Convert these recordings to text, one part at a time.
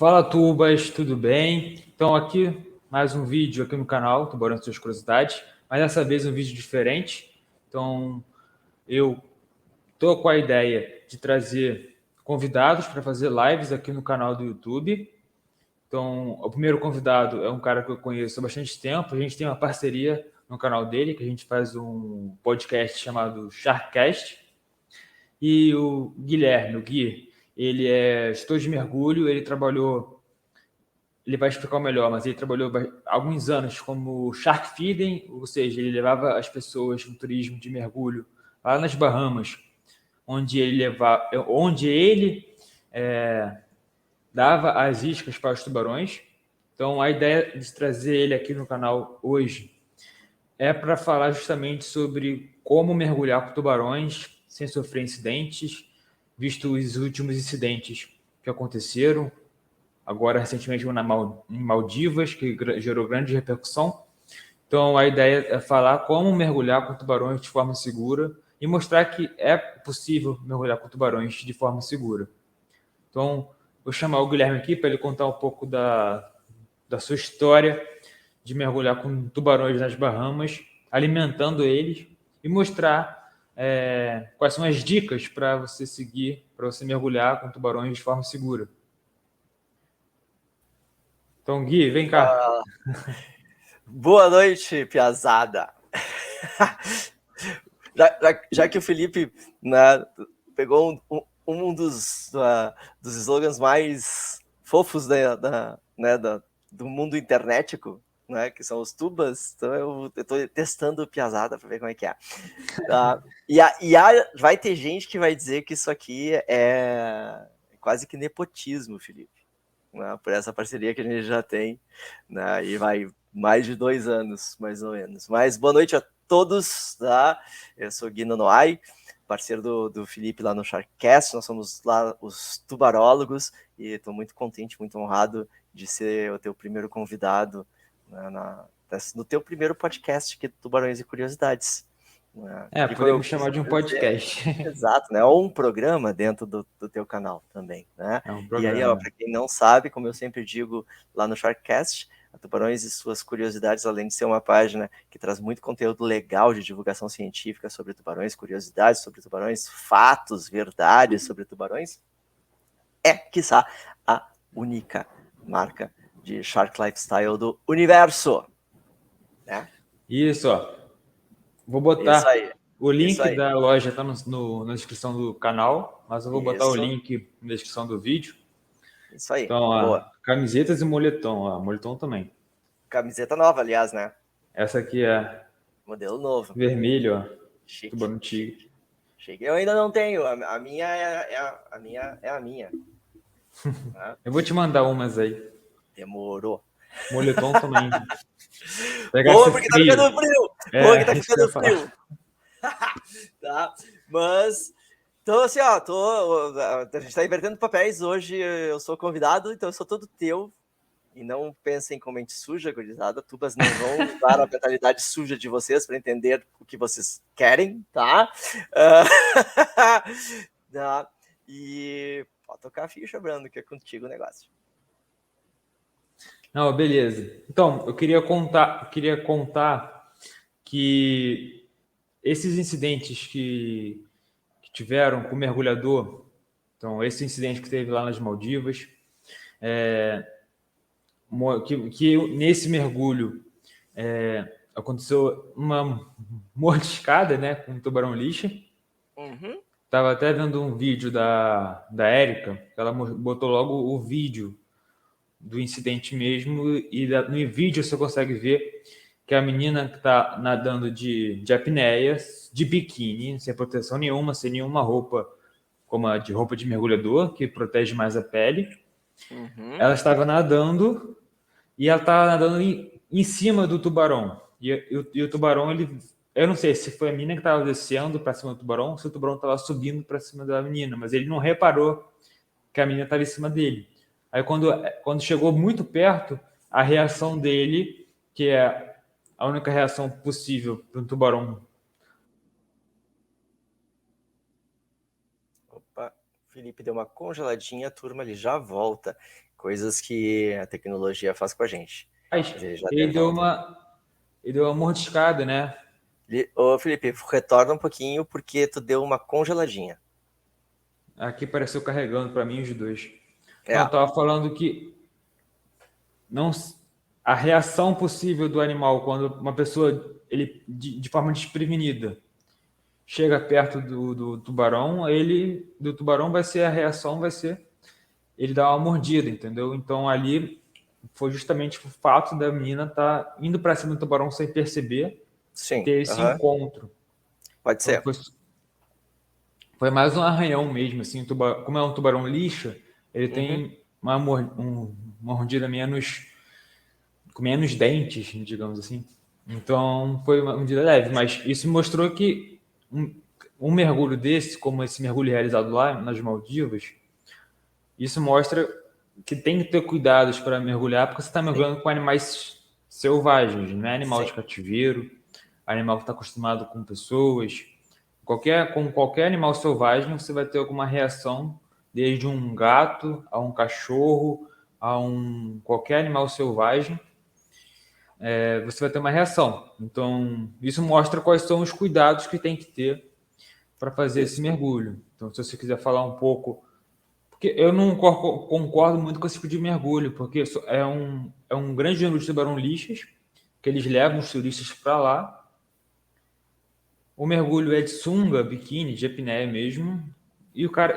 Fala, Tubas, tudo bem? Então aqui mais um vídeo aqui no canal Tubarão e Suas Curiosidades, mas dessa vez um vídeo diferente. Então eu tô com a ideia de trazer convidados para fazer lives aqui no canal do YouTube. Então o primeiro convidado é um cara que eu conheço há bastante tempo. A gente tem uma parceria no canal dele, que a gente faz um podcast chamado Sharkcast. E o Guilherme, o Gui, ele é gestor de mergulho, ele vai explicar o melhor, mas ele trabalhou alguns anos como shark feeding, ou seja, ele levava as pessoas no turismo de mergulho lá nas Bahamas, onde ele dava as iscas para os tubarões. Então, a ideia de trazer ele aqui no canal hoje é para falar justamente sobre como mergulhar com tubarões sem sofrer incidentes, visto os últimos incidentes que aconteceram, agora recentemente em Maldivas, que gerou grande repercussão. Então, a ideia é falar como mergulhar com tubarões de forma segura e mostrar que é possível mergulhar com tubarões de forma segura. Então, vou chamar o Guilherme aqui para ele contar um pouco da sua história de mergulhar com tubarões nas Bahamas, alimentando eles e mostrar quais são as dicas para você seguir, para você mergulhar com tubarões de forma segura. Então, Gui, vem cá. Boa noite, piazada. já que o Felipe, né, pegou um dos slogans mais fofos do mundo internetico, né, que são os tubas, então eu estou testando piazada para ver como é que é. Vai ter gente que vai dizer que isso aqui é quase que nepotismo, Felipe, né, por essa parceria que a gente já tem, né, e vai mais de 2 anos, mais ou menos. Mas boa noite a todos, tá? Eu sou Gui Nonoai, parceiro do Felipe lá no Sharkcast, nós somos lá os tubarólogos, e estou muito contente, muito honrado de ser o teu primeiro convidado, né, no teu primeiro podcast aqui do Tubarões e Curiosidades. Podemos chamar de um podcast. Exato, né? Ou um programa dentro do teu canal também, né? É um E aí, programa. para quem não sabe, como eu sempre digo lá no Sharkcast, a Tubarões e Suas Curiosidades, além de ser uma página que traz muito conteúdo legal de divulgação científica sobre tubarões, curiosidades sobre tubarões, fatos, verdades sobre tubarões, é, quiçá, a única marca de Shark Lifestyle do universo, né? Isso, ó. Vou Isso botar aí. o Isso link aí. da loja, está na descrição do canal, mas eu vou botar o Isso. link na descrição do vídeo. Isso aí. Então, ó, Boa. camisetas e moletom, ó, moletom também. Camiseta nova, aliás, né? Essa aqui é Modelo novo. vermelho, ó, Chique, tubarão tigre. chique, chique. Eu ainda não tenho. A minha é a minha. Tá? Eu vou te mandar umas aí. Demorou. Moletom também. Pegar Boa, esse porque tá frio. ficando frio. Boa que tá Isso que eu ia ficando falar. frio. Tá? Mas, então assim, ó, a gente tá invertendo papéis. Hoje eu sou convidado, então eu sou todo teu. E não pensem com mente suja, gurizada. Tubas não vão usar a mentalidade suja de vocês para entender o que vocês querem, tá? Tá? E pode tocar a ficha, Brando, que é contigo o negócio. Não, beleza. Então, eu queria contar que esses incidentes que tiveram com o mergulhador, então esse incidente que teve lá nas Maldivas, que nesse mergulho aconteceu uma mordiscada, né, com um tubarão-lixa. Uhum. Tava até vendo um vídeo da Érica, ela botou logo o vídeo do incidente mesmo, e no vídeo você consegue ver que a menina que está nadando de apneia, de biquíni, sem proteção nenhuma, sem nenhuma roupa, como a de roupa de mergulhador, que protege mais a pele. Uhum. Ela estava nadando e ela estava nadando em cima do tubarão. E o tubarão, eu não sei se foi a menina que estava descendo para cima do tubarão, ou se o tubarão estava subindo para cima da menina, mas ele não reparou que a menina estava em cima dele. Aí quando chegou muito perto, a reação dele, que é a única reação possível para um tubarão. Opa, Felipe deu uma congeladinha, turma, ele já volta. Coisas que a tecnologia faz com a gente. Mas Ele já ele deu deu volta. uma mordiscada, né? Ô, Felipe, retorna um pouquinho porque tu deu uma congeladinha. Aqui apareceu carregando para mim os dois. Não, eu É, tava falando que não a reação possível do animal quando uma pessoa ele de forma desprevenida chega perto do tubarão, ele do tubarão vai ser a reação vai ser ele dar uma mordida, entendeu? Então ali foi justamente o fato da menina estar indo para cima do tubarão sem perceber, sim, ter esse aham, encontro. pode Então ser. foi mais um arranhão mesmo, assim, como é um tubarão lixa, ele Uhum, tem uma mordida menos com menos dentes, digamos assim. Então foi uma medida leve, mas isso mostrou que um mergulho desse, como esse mergulho realizado lá nas Maldivas, isso mostra que tem que ter cuidados para mergulhar, porque você está sim, mergulhando com animais selvagens, não é animal sim. de cativeiro, animal que está acostumado com pessoas. Com qualquer animal selvagem, você vai ter alguma reação, desde um gato a um cachorro, a qualquer animal selvagem, você vai ter uma reação. Então, isso mostra quais são os cuidados que tem que ter para fazer esse Isso. mergulho. Então, se você quiser falar um pouco, porque eu não concordo muito com esse tipo de mergulho, porque é um grande número de tubarão-lixas que eles levam os turistas para lá. O mergulho é de sunga, biquíni, de apneia mesmo. E o cara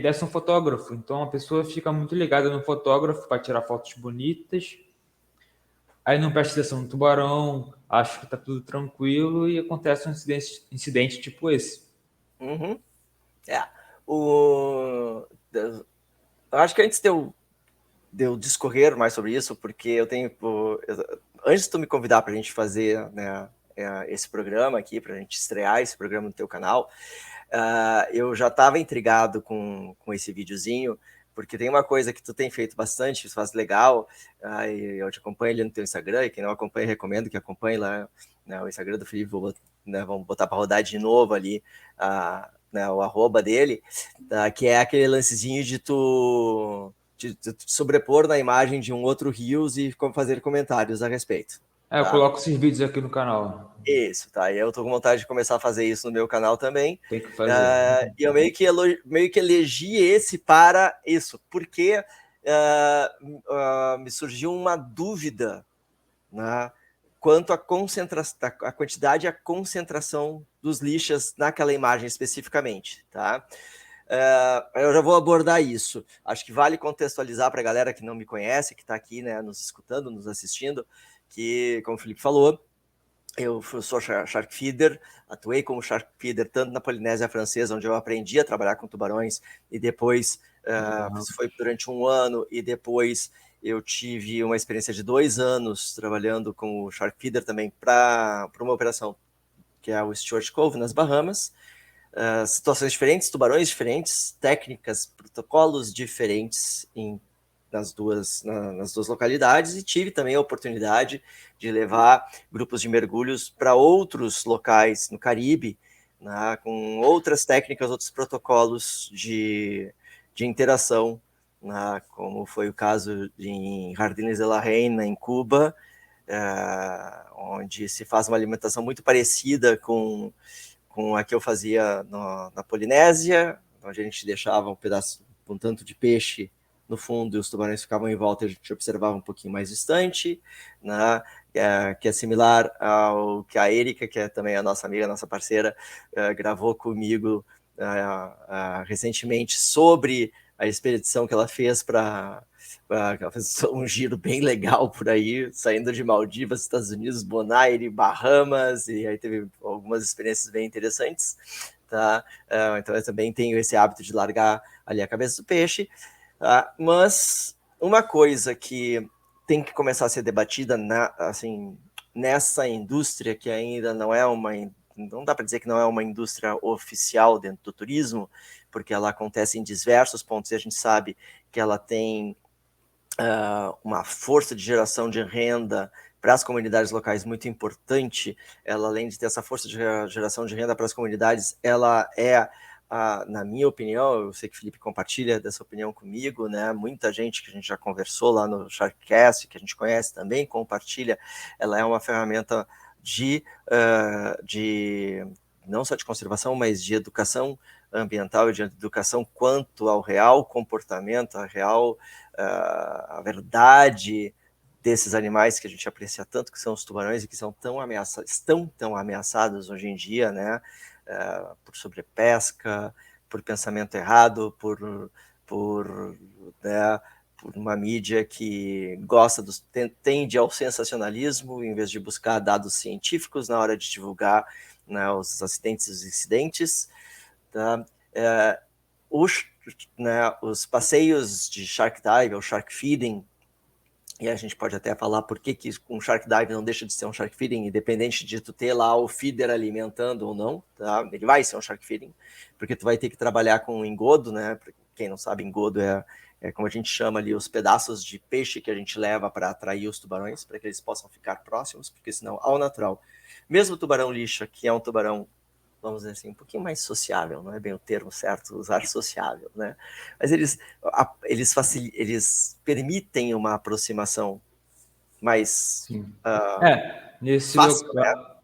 desce um fotógrafo. Então a pessoa fica muito ligada no fotógrafo para tirar fotos bonitas. Aí não presta atenção no tubarão, acha que tá tudo tranquilo e acontece um incidente tipo esse. Uhum. É. O... Eu acho que antes de eu discorrer mais sobre isso, porque eu tenho. Antes de tu me convidar para a gente fazer, né, esse programa aqui, para a gente estrear esse programa no teu canal, eu já estava intrigado com esse videozinho, porque tem uma coisa que tu tem feito bastante, isso faz legal, e eu te acompanho ali no teu Instagram, e quem não acompanha, recomendo que acompanhe lá, né, o Instagram do Felipe, né, vamos botar para rodar de novo ali, né, o arroba dele, que é aquele lancezinho de tu de sobrepor na imagem de um outro Reels e fazer comentários a respeito. Eu Tá? coloco esses vídeos aqui no canal. Isso, tá? E eu tô com vontade de começar a fazer isso no meu canal também. Tem que fazer. E eu meio que elegi esse para isso, porque me surgiu uma dúvida, né, quanto à concentração, a quantidade e a concentração dos lixas naquela imagem especificamente, tá? Eu já vou abordar isso. Acho que vale contextualizar para a galera que não me conhece, que está aqui, né, nos escutando, nos assistindo, que, como o Felipe falou, eu sou shark feeder, atuei como shark feeder tanto na Polinésia Francesa, onde eu aprendi a trabalhar com tubarões, e depois, isso foi durante um ano, e depois eu tive uma experiência de 2 anos trabalhando como shark feeder também para uma operação que é o Stuart Cove, nas Bahamas. Situações diferentes, tubarões diferentes, técnicas, protocolos diferentes nas duas localidades, e tive também a oportunidade de levar grupos de mergulhos para outros locais no Caribe, né, com outras técnicas, outros protocolos de interação, né, como foi o caso em Jardines de la Reina, em Cuba, onde se faz uma alimentação muito parecida com a que eu fazia na Polinésia, onde a gente deixava um pedaço, um tanto de peixe no fundo e os tubarões ficavam em volta e a gente observava um pouquinho mais distante, né? Que é similar ao que a Erika, que é também a nossa amiga, a nossa parceira, gravou comigo recentemente sobre a expedição que ela fez para ela fez um giro bem legal por aí, saindo de Maldivas, Estados Unidos, Bonaire, Bahamas, e aí teve algumas experiências bem interessantes, tá? Então eu também tenho esse hábito de largar ali a cabeça do peixe, tá? Mas uma coisa que tem que começar a ser debatida assim, nessa indústria que ainda não dá para dizer que não é uma indústria oficial dentro do turismo, porque ela acontece em diversos pontos e a gente sabe que ela tem uma força de geração de renda para as comunidades locais muito importante. Ela, além de ter essa força de geração de renda para as comunidades, ela é na minha opinião, eu sei que o Felipe compartilha dessa opinião comigo, né? Muita gente que a gente já conversou lá no Sharkcast, que a gente conhece também, compartilha. Ela é uma ferramenta de não só de conservação, mas de educação ambiental e de educação quanto ao real comportamento, a verdade desses animais que a gente aprecia tanto, que são os tubarões e que estão tão ameaçados hoje em dia, né? Por sobrepesca, por pensamento errado, né, por uma mídia que tende ao sensacionalismo em vez de buscar dados científicos na hora de divulgar, né, os acidentes e os incidentes. Tá? Os passeios de shark dive ou shark feeding, e a gente pode até falar por que um shark dive não deixa de ser um shark feeding, independente de tu ter lá o feeder alimentando ou não, tá? Ele vai ser um shark feeding, porque tu vai ter que trabalhar com engodo, né? Pra quem não sabe, engodo é como a gente chama ali os pedaços de peixe que a gente leva para atrair os tubarões, para que eles possam ficar próximos, porque senão, ao natural, mesmo o tubarão lixa, que é um tubarão, vamos dizer assim, um pouquinho mais sociável, não é bem o termo certo, usar sociável, né? Mas eles permitem uma aproximação mais Nesse fácil, né? local,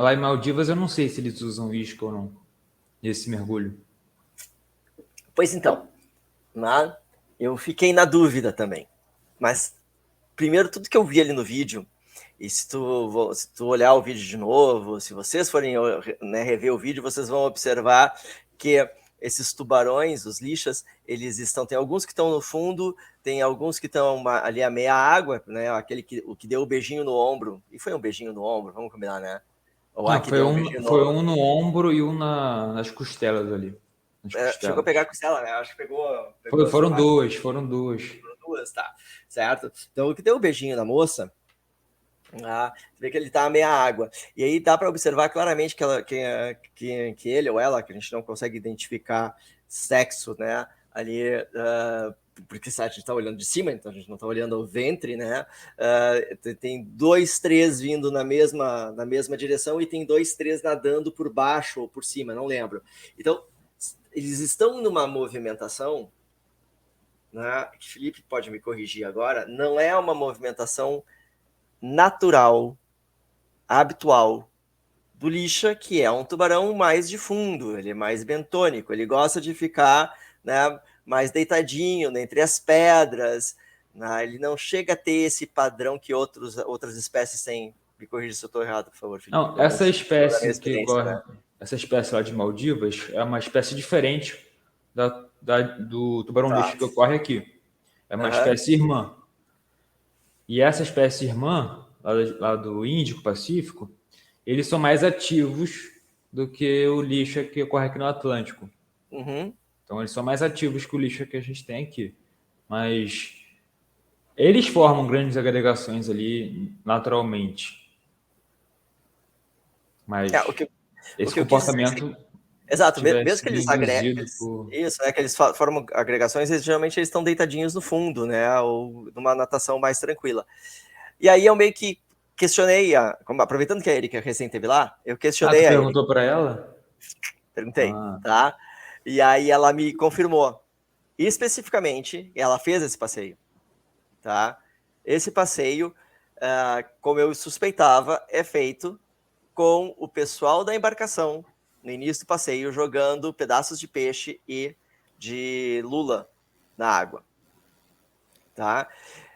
lá em Maldivas, eu não sei se eles usam isca ou não, nesse mergulho. Pois então, né? Eu fiquei na dúvida também. Mas, primeiro, tudo que eu vi ali no vídeo, e se tu olhar o vídeo de novo, se vocês forem, né, rever o vídeo, vocês vão observar que esses tubarões, os lixas, tem alguns que estão no fundo, tem alguns que estão ali a meia água, né? O que deu o beijinho no ombro, e foi um beijinho no ombro, vamos combinar, né? Ou que deu um beijinho Foi um no ombro e um nas costelas ali. Nas chegou a costelas. pegar a costela, né? Acho que pegou as Foram partes. duas, foram duas. Foram duas, tá? Certo? Então, o que deu o beijinho na moça, você vê que ele tá meia água. E aí dá para observar claramente que ele ou ela, que a gente não consegue identificar sexo, né? Ali, porque a gente está olhando de cima, então a gente não está olhando o ventre, né? Tem 2, 3 vindo na mesma direção e tem 2, 3 nadando por baixo ou por cima, não lembro. Então, eles estão numa movimentação, né? Felipe pode me corrigir agora, não é uma movimentação natural, habitual do lixa, que é um tubarão mais de fundo, ele é mais bentônico, ele gosta de ficar, né, mais deitadinho entre as pedras, né, ele não chega a ter esse padrão que outras espécies têm. Me corrija se eu estou errado, por favor, Felipe. Não, Eu não sei da minha experiência, né? essa espécie lá de Maldivas é uma espécie diferente do tubarão Tá. lixo que ocorre aqui. É uma espécie irmã. E essa espécie irmã, lá do Índico Pacífico, eles são mais ativos do que o lixo que ocorre aqui no Atlântico. Uhum. Então, eles são mais ativos que o lixo que a gente tem aqui. Mas eles formam grandes agregações ali naturalmente. Mas esse o que eu quis dizer, comportamento exato, tivesse mesmo que sido eles agregam. induzido por... Isso, que eles formam agregações, geralmente eles estão deitadinhos no fundo, né? Ou numa natação mais tranquila. E aí eu meio que questionei, aproveitando que a Erika recém esteve lá, eu questionei tu a Erika. perguntou para ela? Perguntei, tá? E aí ela me confirmou. E especificamente, ela fez esse passeio, tá? Esse passeio, como eu suspeitava, é feito com o pessoal da embarcação no início do passeio jogando pedaços de peixe e de lula na água, tá?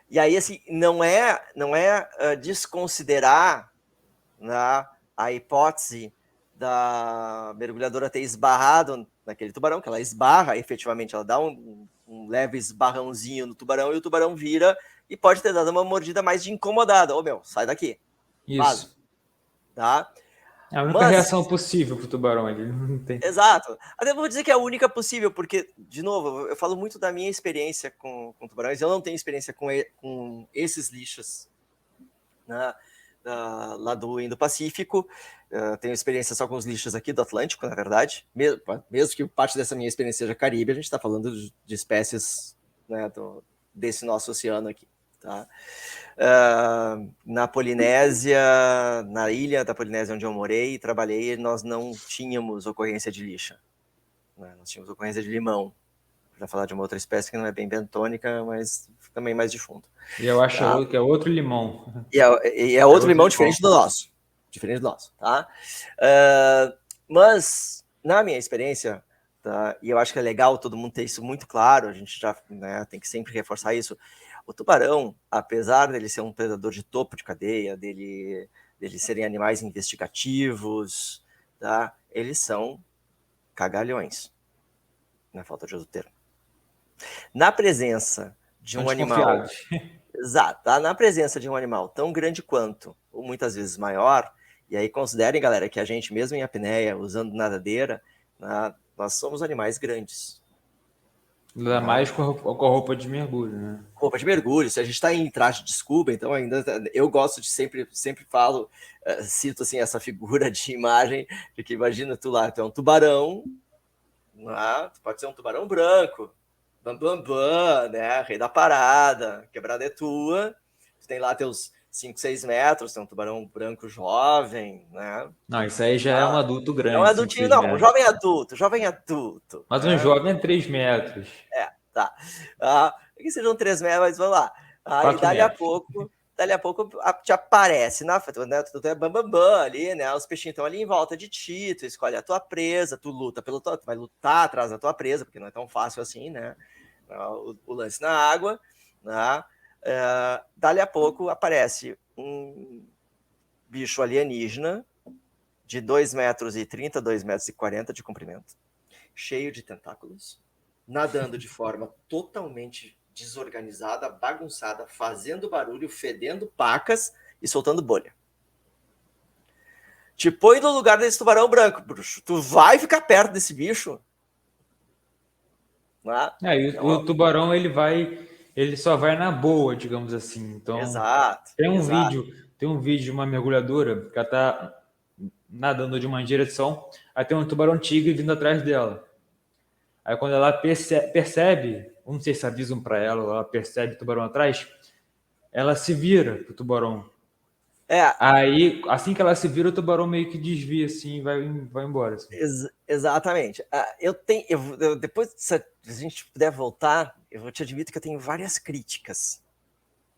E aí, assim, não é desconsiderar, né, a hipótese da mergulhadora ter esbarrado naquele tubarão, que ela esbarra, efetivamente, ela dá um leve esbarrãozinho no tubarão e o tubarão vira e pode ter dado uma mordida mais de incomodada. Ô, meu, sai daqui. Vaza. Isso. Tá? É a única reação possível para o tubarão, ele não tem. Exato. Até vou dizer que é a única possível, porque, de novo, eu falo muito da minha experiência com tubarões. Eu não tenho experiência com esses lixos, né, lá do Indo-Pacífico. Tenho experiência só com os lixos aqui do Atlântico, na verdade. Mesmo que parte dessa minha experiência seja Caribe, a gente está falando de espécies, né, desse nosso oceano aqui. Tá? Na Polinésia, na ilha da Polinésia onde eu morei e trabalhei, nós não tínhamos ocorrência de lixa. né? Nós tínhamos ocorrência de limão, para falar de uma outra espécie que não é bem bentônica, mas também mais de fundo. E eu acho Tá? que é outro limão. E é outro limão diferente do nosso. Diferente do nosso, tá? Mas, na minha experiência, tá? E eu acho que é legal todo mundo ter isso muito claro, a gente já, né, tem que sempre reforçar isso. O tubarão, apesar dele ser um predador de topo de cadeia, dele serem animais investigativos, tá? Eles são cagalhões, na falta de outro termo. Na presença de São um animal... desconfiados. Exato, tá? Na presença de um animal tão grande quanto, ou muitas vezes maior, e aí considerem, galera, que a gente, mesmo em apneia, usando nadadeira, né, nós somos animais grandes. Ainda mais com a roupa de mergulho, né? Roupa de mergulho, se a gente está em traje de scuba, então ainda eu gosto de sempre falo, cito assim essa figura de imagem de que imagina tu lá, tu é um tubarão, né? Tu pode ser um tubarão branco, bam bam bam, né? Rei da parada, quebrada é tua, tu tem lá teus 5, 6 metros, tem um tubarão branco jovem, né? Não, isso aí já é um adulto Não grande, é 5, adultinho, 6 não, um metros. jovem adulto, Mas um né? jovem é 3 metros, Tá. Que sejam 3 metros, mas vamos lá. Aí 4 metros. dali a pouco te aparece na frente, né? Tu é bambambam ali, né? Os peixinhos estão ali em volta de ti, tu escolhe a tua presa, tu luta tu vai lutar atrás da tua presa, porque não é tão fácil assim, né? O lance na água, né? Dali a pouco aparece um bicho alienígena de 2,30 m, 2,40 m de comprimento, cheio de tentáculos, nadando de forma totalmente desorganizada, bagunçada, fazendo barulho, fedendo pacas e soltando bolha. Te põe no lugar desse tubarão branco, bruxo. Tu vai ficar perto desse bicho? O tubarão ele só vai na boa, digamos assim. Então, Exato. tem um vídeo de uma mergulhadora que ela tá nadando de uma direção, aí tem um tubarão tigre vindo atrás dela. Aí quando ela percebe, não sei se avisam para ela, ou ela percebe o tubarão atrás, ela se vira pro tubarão. Aí, assim que ela se vira, o tubarão meio que desvia assim e vai embora. Assim. Exatamente. Depois, se a gente puder voltar, eu te admito que eu tenho várias críticas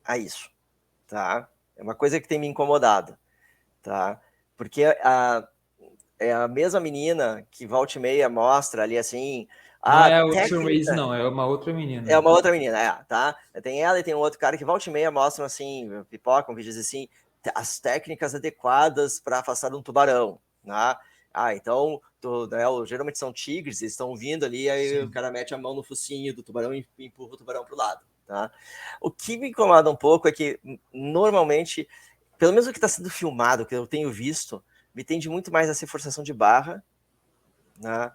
a isso, tá? É uma coisa que tem me incomodado, tá? Porque é a mesma menina que volta e meia mostra ali assim, Não a é a Ocean Race, técnica... não, é uma outra É menina. uma outra menina, tá? Tem ela e tem um outro cara que volta e meia mostram assim, pipocam vídeos assim, as técnicas adequadas para afastar um tubarão, né? Então, geralmente são tigres, eles estão vindo ali, aí Sim. o cara mete a mão no focinho do tubarão e empurra o tubarão pro lado, tá? O que me incomoda um pouco é que, normalmente, pelo menos o que está sendo filmado, que eu tenho visto, me tende muito mais a ser forçação de barra, né,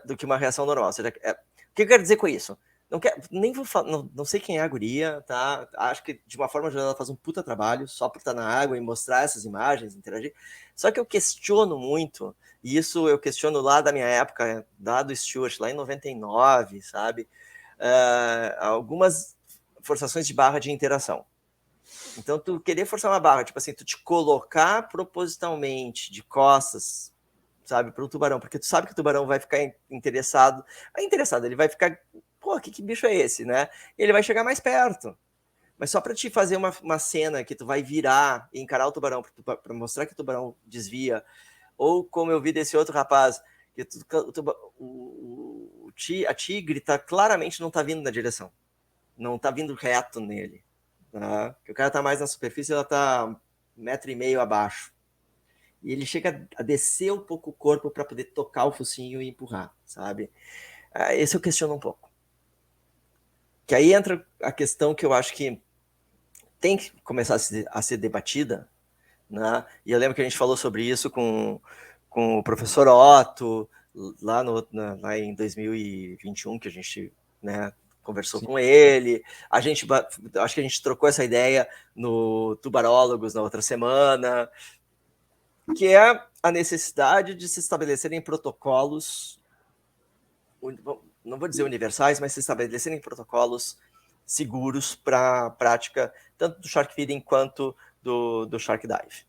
do que uma reação normal. Ou seja, o que eu quero dizer com isso? Nem vou falar, não sei quem é a guria, tá? Acho que de uma forma geral ela faz um puta trabalho só por estar na água e mostrar essas imagens, interagir. Só que eu questiono muito, e isso eu questiono lá da minha época, lá do Stuart, lá em 99, sabe? Algumas forçações de barra de interação. Então, tu querer forçar uma barra, tipo assim, tu te colocar propositalmente de costas, sabe, para o tubarão, porque tu sabe que o tubarão vai ficar interessado. Ele vai ficar, pô, que bicho é esse, né? E ele vai chegar mais perto. Mas só para te fazer uma cena que tu vai virar e encarar o tubarão, para mostrar que o tubarão desvia, ou como eu vi desse outro rapaz, que a tigre tá, claramente não tá vindo na direção, não tá vindo reto nele, tá? Que o cara tá mais na superfície, ela tá 1,5 m abaixo. E ele chega a descer um pouco o corpo para poder tocar o focinho e empurrar, sabe? Esse eu questiono um pouco. Que aí entra a questão que eu acho que tem que começar a ser debatida, né? E eu lembro que a gente falou sobre isso com o professor Otto, lá em 2021, que a gente, né, conversou Sim. com ele. Acho que a gente trocou essa ideia no Tubarólogos na outra semana, que é a necessidade de se estabelecerem protocolos, não vou dizer universais, mas se estabelecerem protocolos seguros para a prática tanto do shark feeding quanto do shark dive.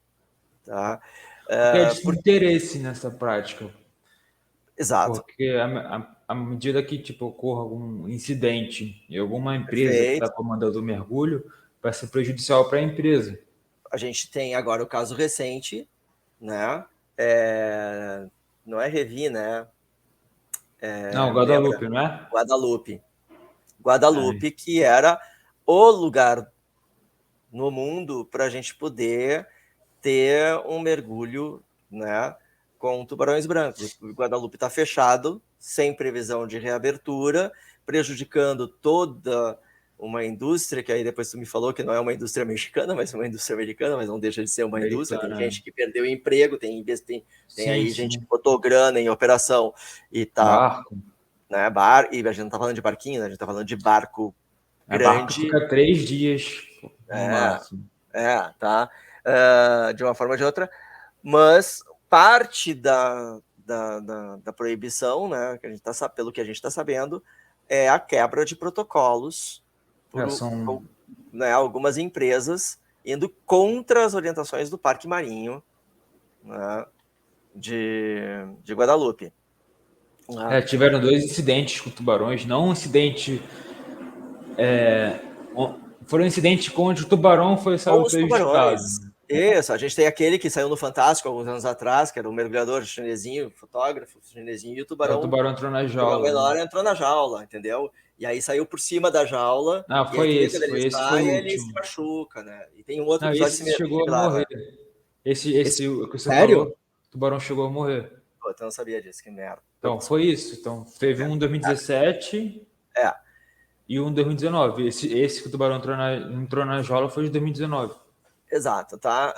Tá? Porque é de interesse nessa prática. Exato. Porque à medida que tipo, ocorra algum incidente em alguma empresa que está Perfeito. comandando o mergulho, vai ser prejudicial para a empresa. A gente tem agora o caso recente, né? Não é Revi, né? Não, Me lembra? Guadalupe, não é? Guadalupe. É, Guadalupe, que era o lugar no mundo para a gente poder ter um mergulho, né, com tubarões brancos. O Guadalupe está fechado, sem previsão de reabertura, prejudicando toda uma indústria, que aí depois tu me falou que não é uma indústria mexicana, mas é uma indústria americana, mas não deixa de ser uma indústria. Tem americana. gente que perdeu emprego, tem Sim, aí gente que sim. botou grana em operação e tá, Barco. né, e a gente não tá falando de barquinho, né, a gente tá falando de barco A barco grande, fica 3 dias no é, máximo. tá, de uma forma ou de outra, mas parte da proibição, né, que a gente tá, pelo que a gente está sabendo, é a quebra de protocolos É, por são, né, algumas empresas indo contra as orientações do Parque Marinho, né, de Guadalupe. Né. tiveram 2 incidentes com tubarões, não um incidente. Foram incidentes onde o tubarão Com saiu os prejudicado. tubarões. Isso, a gente tem aquele que saiu no Fantástico alguns anos atrás, que era um mergulhador chinesinho, fotógrafo chinesinho, e o O tubarão tubarão entrou na menor jaula. entrou na jaula, entendeu? E aí saiu por cima da jaula, Ah, e aí tu vê quando ele esse foi sai, o ele se último. machuca, né? E tem um outro Não, episódio esse chegou a similar, né? morrer. Esse... O que você falou, Sério? o tubarão chegou a morrer. Pô, eu não sabia disso, que merda. Então, Putz, foi isso. Então, teve um em cara. 2017 É, e um em 2019. Esse que o tubarão entrou na jaula foi de 2019. exato, tá?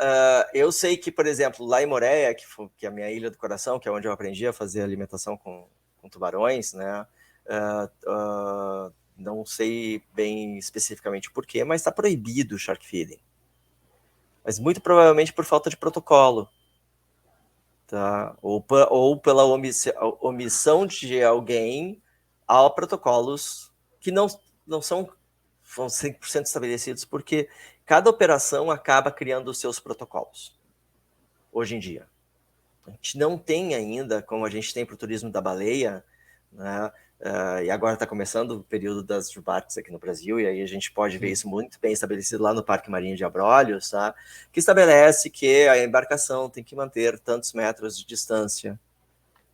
Eu sei que, por exemplo, lá em Moreia, que é a minha ilha do coração, que é onde eu aprendi a fazer alimentação com tubarões, né? Não sei bem especificamente por quê, mas está proibido o shark feeding. Mas muito provavelmente por falta de protocolo. Tá? Ou pela omissão de alguém a protocolos que não são 100% estabelecidos, porque cada operação acaba criando os seus protocolos, hoje em dia. A gente não tem ainda, como a gente tem para o turismo da baleia, né? E agora está começando o período das jubates aqui no Brasil, e aí a gente pode ver isso muito bem estabelecido lá no Parque Marinho de Abrolhos, tá? Que estabelece que a embarcação tem que manter tantos metros de distância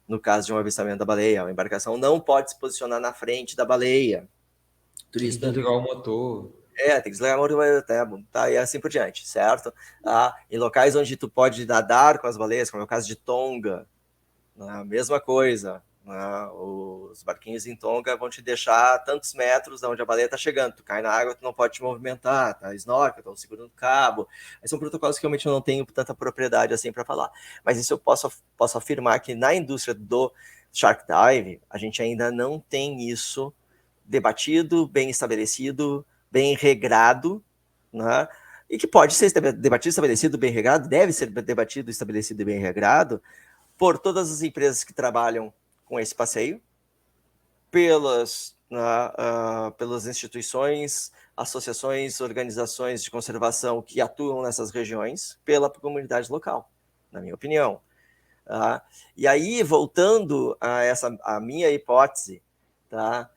no caso de um avistamento da baleia. A embarcação não pode se posicionar na frente da baleia. O Tem que turista desligar o motor. tem que desligar a motor, tá, e assim por diante, certo? Em locais onde tu pode nadar com as baleias, como é o caso de Tonga, a mesma coisa. Os barquinhos em Tonga vão te deixar a tantos metros de onde a baleia está chegando. Tu cai na água, tu não pode te movimentar, tá? Snorkel, estão segurando o cabo. Esses são protocolos que realmente eu não tenho tanta propriedade assim para falar. Mas isso eu posso afirmar que na indústria do Shark Dive, a gente ainda não tem isso debatido, bem estabelecido, bem regrado, né? E que pode ser debatido, estabelecido, bem regrado, deve ser debatido, estabelecido e bem regrado, por todas as empresas que trabalham com esse passeio, pelas instituições, associações, organizações de conservação que atuam nessas regiões, pela comunidade local, na minha opinião. E aí, voltando a minha hipótese, tá?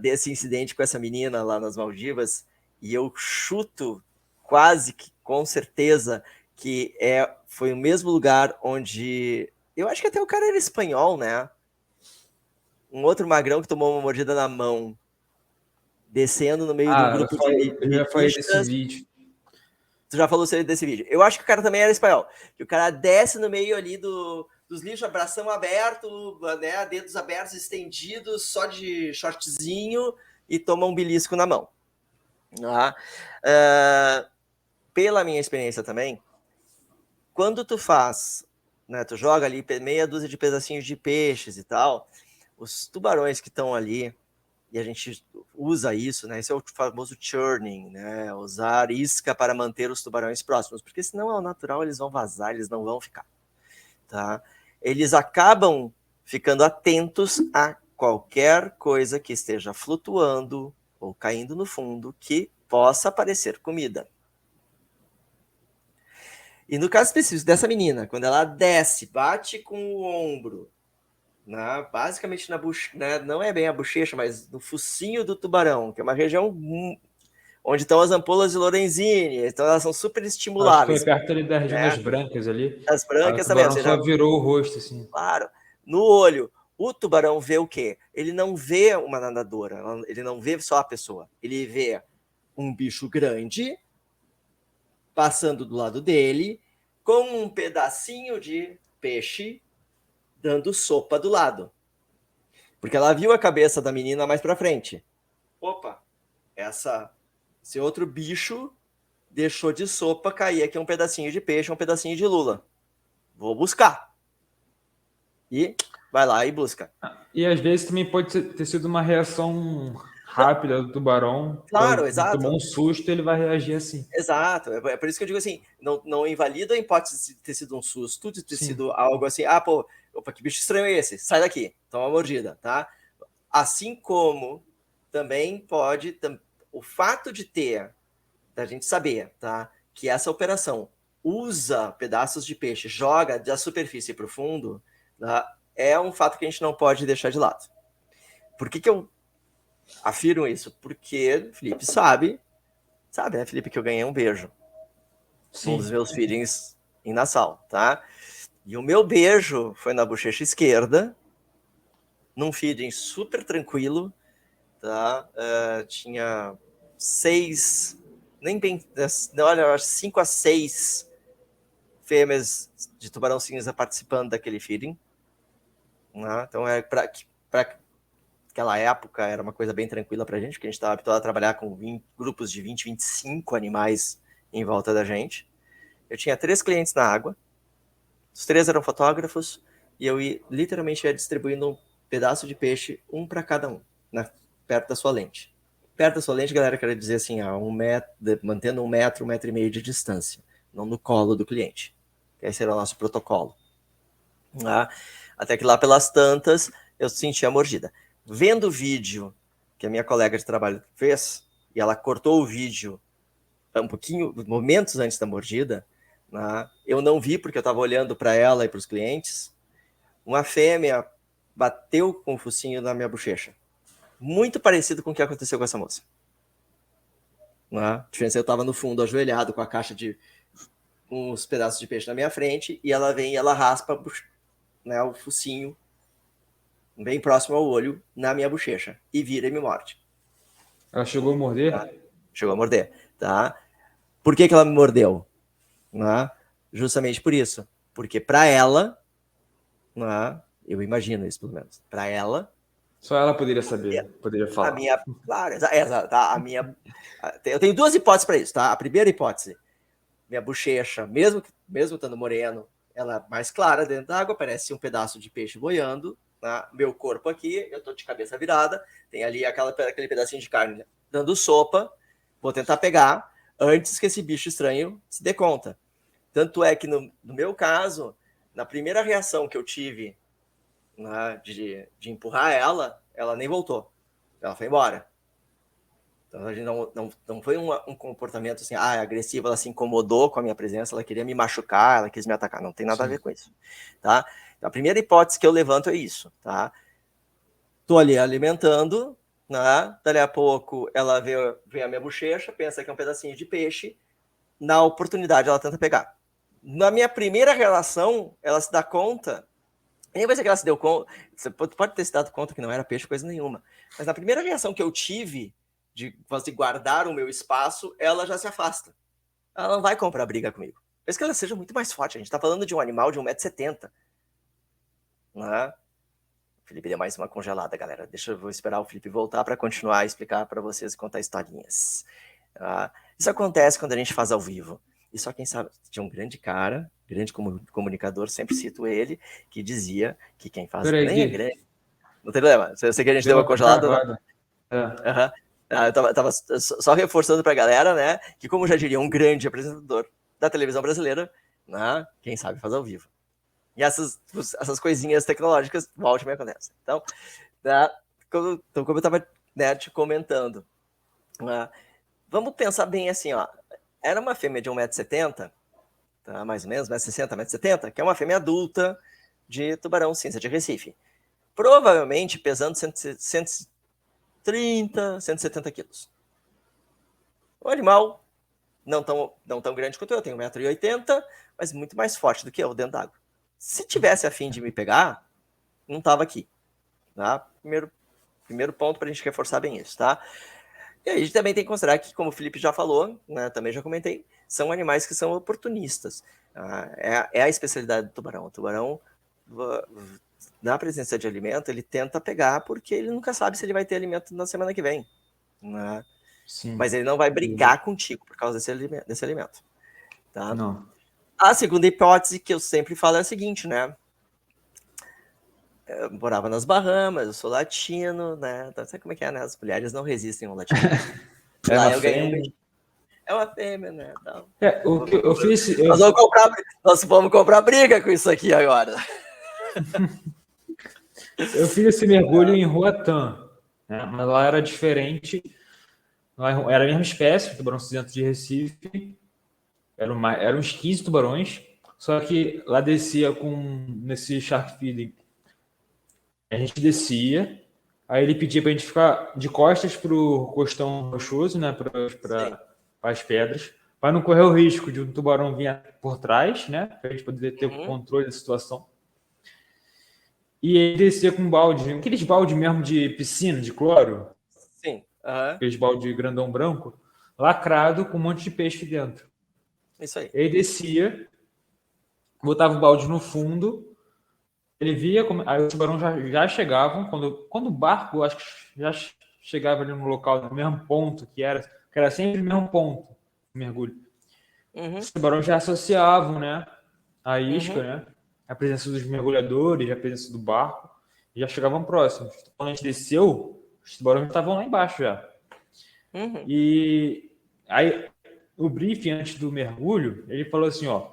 Desse incidente com essa menina lá nas Maldivas, e eu chuto quase que com certeza que foi o mesmo lugar onde. Eu acho que até o cara era espanhol, né? Um outro magrão que tomou uma mordida na mão, descendo no meio de um grupo de Eu já falei desse litistas. vídeo. Tu já falou desse vídeo. Eu acho que o cara também era espanhol. Que o cara desce no meio ali dos lixos, abração aberto, né? Dedos abertos, estendidos, só de shortzinho, e toma um belisco na mão. Pela minha experiência também, quando tu faz, né? Tu joga ali meia dúzia de pedacinhos de peixes e tal, os tubarões que estão ali, e a gente usa isso, né? Esse é o famoso churning, né? Usar isca para manter os tubarões próximos, porque senão ao natural eles vão vazar, eles não vão ficar, tá? Eles acabam ficando atentos a qualquer coisa que esteja flutuando ou caindo no fundo que possa parecer comida. E no caso específico dessa menina, quando ela desce, bate com o ombro, basicamente não é bem a bochecha, mas no focinho do tubarão, que é uma região onde estão as ampolas de Lorenzini, então elas são super Acho que foi estimuláveis, perto ali da região das né? brancas ali. As Aí o brancas também, ou tubarão só seja, virou o rosto, assim. claro, no olho. O tubarão vê o quê? Ele não vê uma nadadora, ele não vê só a pessoa, ele vê um bicho grande passando do lado dele com um pedacinho de peixe dando sopa do lado. Porque ela viu a cabeça da menina mais para frente. Opa, esse outro bicho deixou de sopa cair aqui um pedacinho de peixe, um pedacinho de lula. Vou buscar. E vai lá e busca. E às vezes também pode ter sido uma reação rápida do tubarão. Claro, Ele tomou exato. um susto, ele vai reagir assim. Exato. É por isso que eu digo assim, não invalida a hipótese de ter sido um susto, de ter Sim. sido algo assim, opa, que bicho estranho é esse? Sai daqui, toma uma mordida, tá? Assim como também pode, o fato de da gente saber, tá, que essa operação usa pedaços de peixe, joga da superfície para o fundo, tá, é um fato que a gente não pode deixar de lado. Por que eu afirmo isso? Porque Felipe sabe, né, Felipe, que eu ganhei um beijo num dos Sim. meus feedings em Nassau, tá? E o meu beijo foi na bochecha esquerda, num feeding super tranquilo, tá? Tinha 6, nem bem, olha, 5 a 6 fêmeas de tubarão cinza participando daquele feeding, né? Então para aquela época era uma coisa bem tranquila pra gente, porque a gente estava habituado a trabalhar com grupos de 20, 25 animais em volta da gente. Eu tinha 3 clientes na água, os 3 eram fotógrafos, e eu literalmente ia distribuindo um pedaço de peixe, um para cada um, perto da sua lente. Perto da sua lente, galera, quero dizer assim, mantendo 1 metro, 1,5 metros de distância, não no colo do cliente. Esse era o nosso protocolo. Até que lá pelas tantas, eu senti a mordida. Vendo o vídeo que a minha colega de trabalho fez, e ela cortou o vídeo um pouquinho, momentos antes da mordida, eu não vi porque eu estava olhando para ela e para os clientes, uma fêmea bateu com o focinho na minha bochecha. Muito parecido com o que aconteceu com essa moça. A diferença é que eu estava no fundo, ajoelhado, com a caixa de uns pedaços de peixe na minha frente, e ela vem e ela raspa, né, o focinho bem próximo ao olho na minha bochecha e vira e me morde. Ela chegou a morder? Tá? Chegou a morder, tá? Por que ela me mordeu? Justamente por isso. Porque para ela, eu imagino isso pelo menos, para ela, Só ela poderia saber, poderia a falar. minha, claro, tá? Eu tenho 2 hipóteses para isso, tá? A primeira hipótese, minha bochecha, mesmo estando moreno, ela é mais clara dentro da água, parece um pedaço de peixe boiando. Meu corpo aqui, eu tô de cabeça virada, tem ali aquele pedacinho de carne dando sopa, vou tentar pegar antes que esse bicho estranho se dê conta. Tanto é que no meu caso, na primeira reação que eu tive de empurrar ela nem voltou, ela foi embora. Então a gente não foi um comportamento assim, agressivo, ela se incomodou com a minha presença, ela queria me machucar, ela quis me atacar, não tem nada a ver com isso, tá? Então, a primeira hipótese que eu levanto é isso, tá? Tô ali alimentando, dali a pouco ela vê a minha bochecha, pensa que é um pedacinho de peixe, na oportunidade ela tenta pegar. Na minha primeira relação, ela se dá conta, nem vai ser que ela se deu conta, você pode ter se dado conta que não era peixe, coisa nenhuma, mas na primeira reação que eu tive de guardar o meu espaço, ela já se afasta. Ela não vai comprar briga comigo. Mesmo que ela seja muito mais forte. A gente tá falando de um animal de 1,70 m. O Felipe deu mais uma congelada, galera. Vou esperar o Felipe voltar para continuar a explicar para vocês e contar historinhas. Isso acontece quando a gente faz ao vivo. E só quem sabe, tinha um grande cara, grande comunicador, sempre cito ele, que dizia que quem faz Peraí, bem é Gui. grande. Não tem problema. Eu sei que a gente Deu deu uma uma congelada, né? travada. É. Uhum. Eu tava só reforçando pra galera, né, que como já diria um grande apresentador da televisão brasileira, quem sabe faz ao vivo. E essas coisinhas tecnológicas, volte me acontecem. Então, como eu tava, te comentando, vamos pensar bem assim, ó. Era uma fêmea de 1,70 m, tá, mais ou menos, 1,60 m, 1,70 m, que é uma fêmea adulta de tubarão cinza de Recife. provavelmente pesando 130, 170 quilos. Um animal não tão grande quanto eu, tenho 1,80 m, mas muito mais forte do que eu dentro d'água. Se tivesse a fim de me pegar, não estava aqui. Tá? Primeiro ponto para a gente reforçar bem isso, tá? E a gente também tem que considerar que, como o Felipe já falou, né, também já comentei, são animais que são oportunistas. É a especialidade do tubarão. O tubarão, na presença de alimento, ele tenta pegar porque ele nunca sabe se ele vai ter alimento na semana que vem. Né? Sim. Mas ele não vai brigar contigo por causa desse alimento. Tá? Não. A segunda hipótese que eu sempre falo é a seguinte, né? Eu morava nas Bahamas, eu sou latino, né? Então, sabe como é que é, né? As mulheres não resistem ao latino. É Lá uma eu ganhei um fêmea. beijinho. É uma fêmea, né? Então, O que eu fiz. nós vamos comprar briga com isso aqui agora. Eu fiz esse mergulho em Roatán, né? Mas lá era diferente. Lá era a mesma espécie, o tubarão cinzento de Recife. Eram uns 15 tubarões. Só que lá descia nesse shark feeding. A gente descia. Aí ele pedia pra gente ficar de costas pro costão rochoso, né? Para as pedras. Para não correr o risco de um tubarão vir por trás, né? Para a gente poder ter o controle da situação. E ele descia com um balde, aqueles balde mesmo de piscina, de cloro. Sim. Aqueles balde grandão branco, lacrado com um monte de peixe dentro. Isso aí. Ele descia, botava o balde no fundo, ele via, aí os tubarões já chegavam, quando o barco, acho que já chegava ali no local, no mesmo ponto, que era sempre o mesmo ponto, o mergulho. Os tubarões já associavam, né, a isca, né, a presença dos mergulhadores, a presença do barco, e já chegavam próximos. Quando a gente desceu, os tubarões estavam lá embaixo já. E aí, o briefing antes do mergulho, ele falou assim, ó,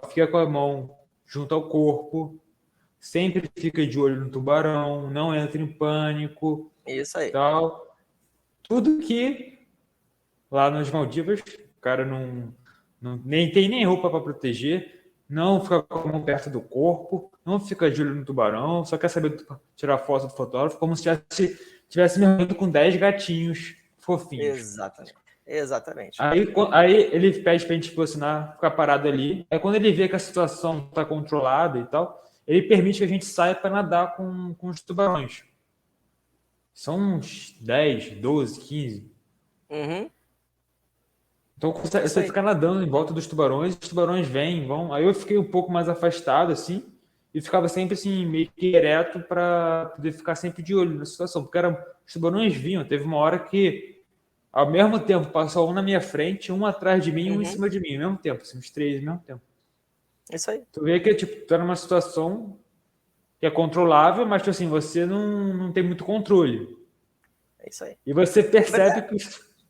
fica com a mão junto ao corpo, sempre fica de olho no tubarão, não entra em pânico. Isso aí. Tal. Tudo que lá nas Maldivas, o cara nem tem nem roupa para proteger, não fica com a mão perto do corpo, não fica de olho no tubarão, só quer saber tirar foto do fotógrafo, como se tivesse mergulhando com 10 gatinhos fofinhos. Exatamente. Aí ele pede pra gente posicionar, ficar parado ali. Aí quando ele vê que a situação está controlada e tal, ele permite que a gente saia para nadar com os tubarões. São uns 10, 12, 15. Então você fica nadando em volta dos tubarões, os tubarões vêm, vão. Aí eu fiquei um pouco mais afastado, assim, e ficava sempre assim, meio que ereto para poder ficar sempre de olho na situação. Porque os tubarões vinham, teve uma hora que ao mesmo tempo, passou um na minha frente, um atrás de mim e um em cima de mim, ao mesmo tempo, assim, os três ao mesmo tempo. Isso aí. Tu vê que tu tá numa situação que é controlável, mas tipo assim, você não tem muito controle. É isso aí. E você percebe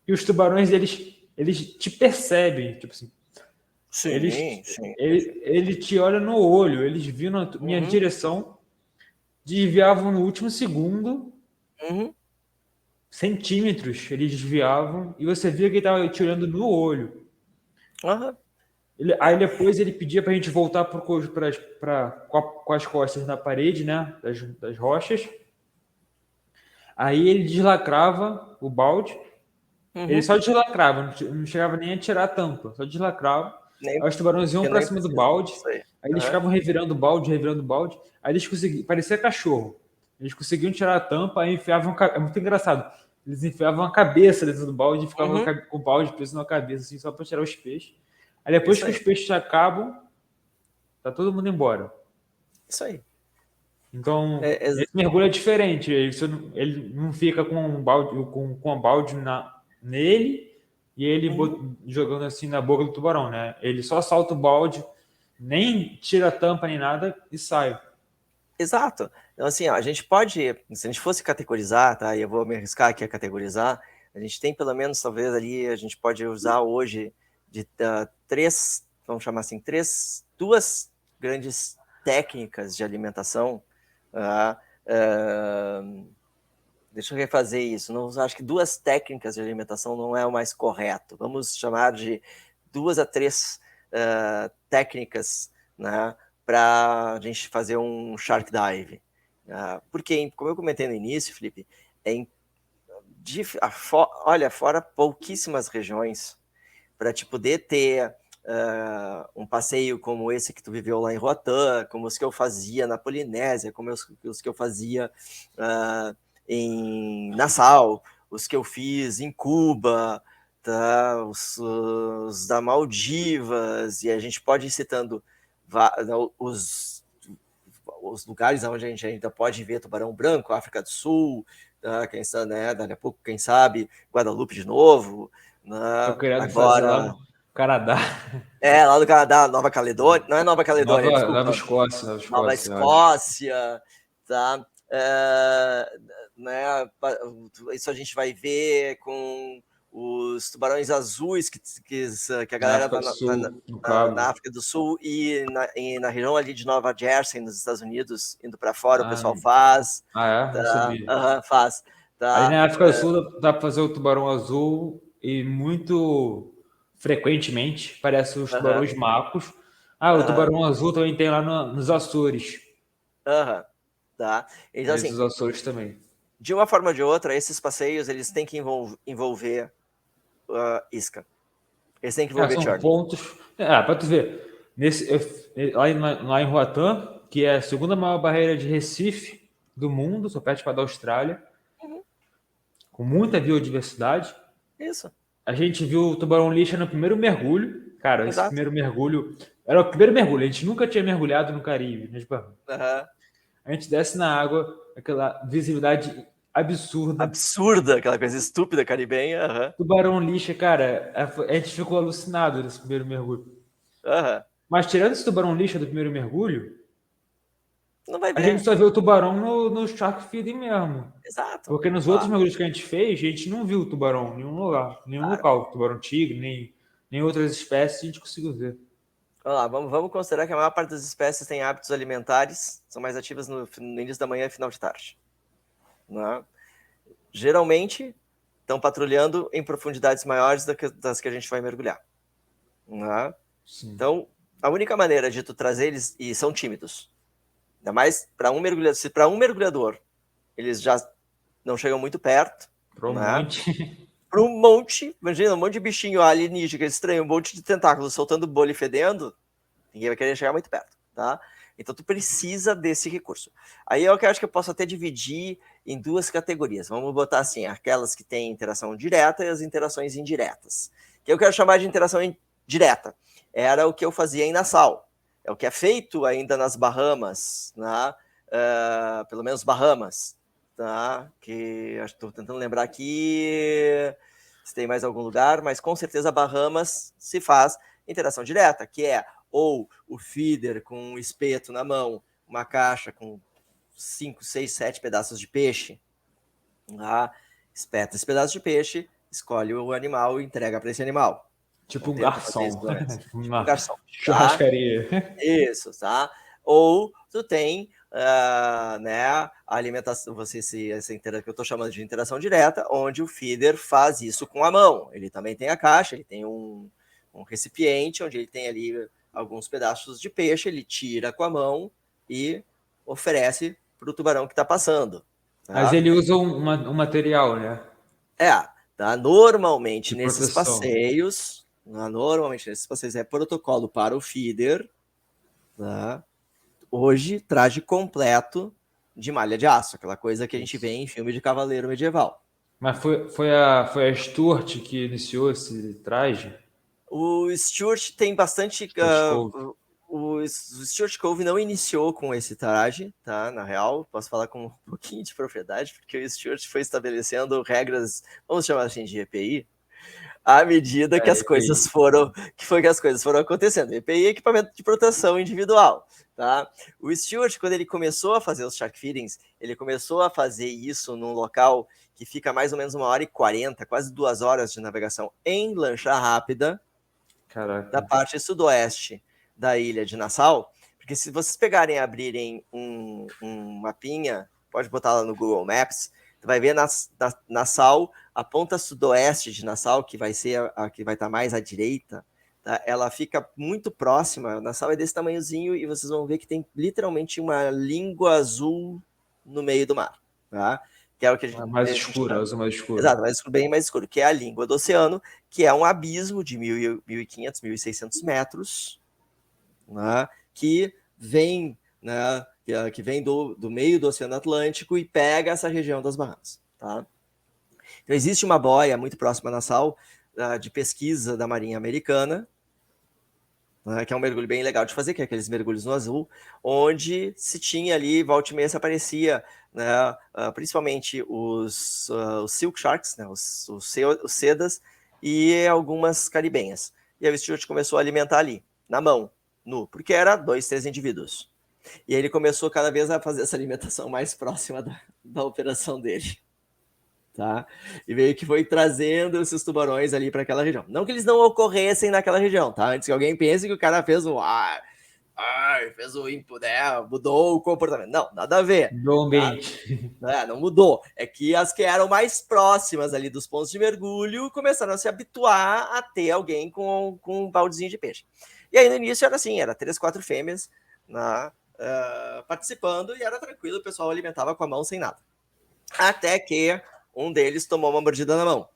que os tubarões, eles te percebem, tipo assim. Sim. Ele te olha no olho, eles viram na minha direção, desviavam no último segundo, centímetros, eles desviavam, e você via que ele estava te olhando no olho. Aí depois ele pedia para a gente voltar com as costas na parede, né, das rochas. Aí ele deslacrava o balde. Ele só deslacrava, não chegava nem a tirar a tampa, só deslacrava. Aí os tubarões iam para cima do balde. Aí eles ficavam revirando o balde. Aí eles conseguiam, parecia cachorro. Eles conseguiam tirar a tampa, aí enfiavam. É muito engraçado. Eles enfiavam a cabeça dentro do balde e ficavam com o balde preso na cabeça, assim, só para tirar os peixes. Aí depois que os peixes acabam, tá todo mundo embora. Isso aí. Então, esse mergulho é diferente. Ele não fica com um balde, com a balde nele e ele jogando assim na boca do tubarão, né? Ele só solta o balde, nem tira a tampa nem nada e sai. Exato. Então, assim, ó, a gente pode, se a gente fosse categorizar, tá? E eu vou me arriscar aqui a categorizar, a gente tem pelo menos, talvez ali, a gente pode usar hoje de três, vamos chamar assim, duas grandes técnicas de alimentação. Deixa eu refazer isso. Não, acho que duas técnicas de alimentação não é o mais correto. Vamos chamar de 2 a 3 técnicas, né, para a gente fazer um shark dive. Porque, como eu comentei no início, Felipe, é olha, fora pouquíssimas regiões para te poder ter um passeio como esse que tu viveu lá em Roatán, como os que eu fazia na Polinésia, como os que eu fazia em Nassau, os que eu fiz em Cuba, tá? Os da Maldivas, e a gente pode ir citando os lugares onde a gente ainda pode ver tubarão branco, África do Sul, tá? Quem sabe, né? Daqui a pouco, quem sabe, Guadalupe de novo, Tô né? querendo fazer lá Agora, no Canadá. lá do Canadá, Nova Caledônia, não é Nova Caledônia, Nova desculpa, Escócia, Nova eu acho. Escócia, tá? Né? Isso a gente vai ver com os tubarões azuis que a Na galera África do Sul, no Cabo. na África do Sul e na região ali de Nova Jersey, nos Estados Unidos, indo para fora, o Ah, pessoal faz, Não tá? sabia. Faz, Ali tá? na África do Sul dá para fazer o tubarão azul e muito frequentemente parece os Aham, tubarões macos. O aham, tubarão azul também tem lá nos Açores. aham, tá? Então, Esse assim, dos Açores também. de uma forma ou de outra, esses passeios, eles têm que envolver isca. Eles têm que envolver São churn. pontos. Para tu ver, lá em Roatán, que é a segunda maior barreira de Recife do mundo, só perde para da Austrália, Uhum, com muita biodiversidade. isso, A gente viu o tubarão lixa no primeiro mergulho. Cara, esse exato. primeiro mergulho era o primeiro mergulho. A gente nunca tinha mergulhado no Caribe, né? Tipo, Uhum. a gente desce na água, aquela visibilidade absurda. Absurda, aquela coisa estúpida caribenha. Uhum. Tubarão lixa, cara, a gente ficou alucinado nesse primeiro mergulho. Uhum. Mas tirando esse tubarão lixa do primeiro mergulho, Não vai a gente ver. só vê o tubarão no shark feeding mesmo. Exato. Porque nos outros Claro, mergulhos que a gente fez, a gente não viu o tubarão em nenhum lugar, nenhum claro. local. Tubarão tigre, nem outras espécies a gente conseguiu ver. Vamos lá, vamos considerar que a maior parte das espécies tem hábitos alimentares, são mais ativas no início da manhã e final de tarde. Né? Geralmente, estão patrulhando em profundidades maiores das que a gente vai mergulhar. Né? Sim. Então, a única maneira de tu trazer eles, e são tímidos, ainda mais para um mergulhador, se para um mergulhador eles já não chegam muito perto, Para um né? monte. Para um monte, imagina, um monte de bichinho alienígena estranho, um monte de tentáculos soltando bolha e fedendo, ninguém vai querer chegar muito perto, tá? Então tu precisa desse recurso. Aí eu acho que eu posso até dividir em duas categorias. Vamos botar assim, aquelas que têm interação direta e as interações indiretas. Que eu quero chamar de interação direta. Era o que eu fazia em Nassau. É o que é feito ainda nas Bahamas, né? Pelo menos Bahamas, tá? Que estou tentando lembrar aqui se tem mais algum lugar, mas com certeza Bahamas se faz interação direta, que é ou o feeder com um espeto na mão, uma caixa com 5, 6, 7 pedaços de peixe, espeta esse pedaço de peixe, escolhe o animal e entrega para esse animal. Tipo Não um tenta fazer isso garçom. antes. Tipo um Uma garçom, tá? churrascaria. Isso, tá? Ou tu tem né, a alimentação, essa que eu estou chamando de interação direta, onde o feeder faz isso com a mão. Ele também tem a caixa, ele tem um recipiente onde ele tem ali alguns pedaços de peixe, ele tira com a mão e oferece para o tubarão que está passando. Mas Tá? ele usa um material, né? Tá? Normalmente De nesses proteção. passeios, é protocolo para o feeder, tá? Hoje, traje completo de malha de aço, aquela coisa que a gente vê Isso. em filme de cavaleiro medieval. Mas foi a Stuart que iniciou esse traje? O Stuart tem bastante. Stuart Cove. O Stuart Cove não iniciou com esse traje, tá? Na real, posso falar com um pouquinho de propriedade, porque o Stuart foi estabelecendo regras, vamos chamar assim, de EPI, à medida que as EPI. coisas foram, que as coisas foram acontecendo. EPI é equipamento de proteção individual, tá? O Stuart, quando ele começou a fazer os shark feedings, ele começou a fazer isso num local que fica mais ou menos 1h40, quase 2 horas de navegação em lancha rápida, da Caraca. parte sudoeste da ilha de Nassau, porque se vocês pegarem e abrirem um mapinha, pode botar lá no Google Maps, você vai ver Nassau, a ponta sudoeste de Nassau, que vai ser a que vai estar mais à direita, tá? Ela fica muito próxima, Nassau é desse tamanhozinho e vocês vão ver que tem literalmente uma língua azul no meio do mar, tá? Que é o que a gente... Mais escura, usa mais escuro. Exato, bem mais escuro, que é a língua do oceano, que é um abismo de 1.500, 1.600 metros, né, que vem, né, que vem do meio do Oceano Atlântico e pega essa região das Bahamas. Tá? Então, existe uma boia muito próxima a Nassau, de pesquisa da Marinha Americana, né, que é um mergulho bem legal de fazer, que é aqueles mergulhos no azul, onde se tinha ali, volta e meia, se aparecia, né, principalmente os silk sharks, né, os sedas, e algumas caribenhas. E aí o Stewart começou a alimentar ali, na mão, nu, porque era 2, 3 indivíduos. E aí ele começou cada vez a fazer essa alimentação mais próxima da operação dele. Tá? E meio que foi trazendo esses tubarões ali para aquela região. Não que eles não ocorressem naquela região, tá? Antes que alguém pense que o cara fez fez o impo, né? Mudou o comportamento. Não, nada a ver. Do ambiente. Tá? Não mudou. É que as que eram mais próximas ali dos pontos de mergulho começaram a se habituar a ter alguém com um baldezinho de peixe. E aí no início era assim, era 3, 4 fêmeas participando e era tranquilo, o pessoal alimentava com a mão sem nada. Até que um deles tomou uma mordida na mão.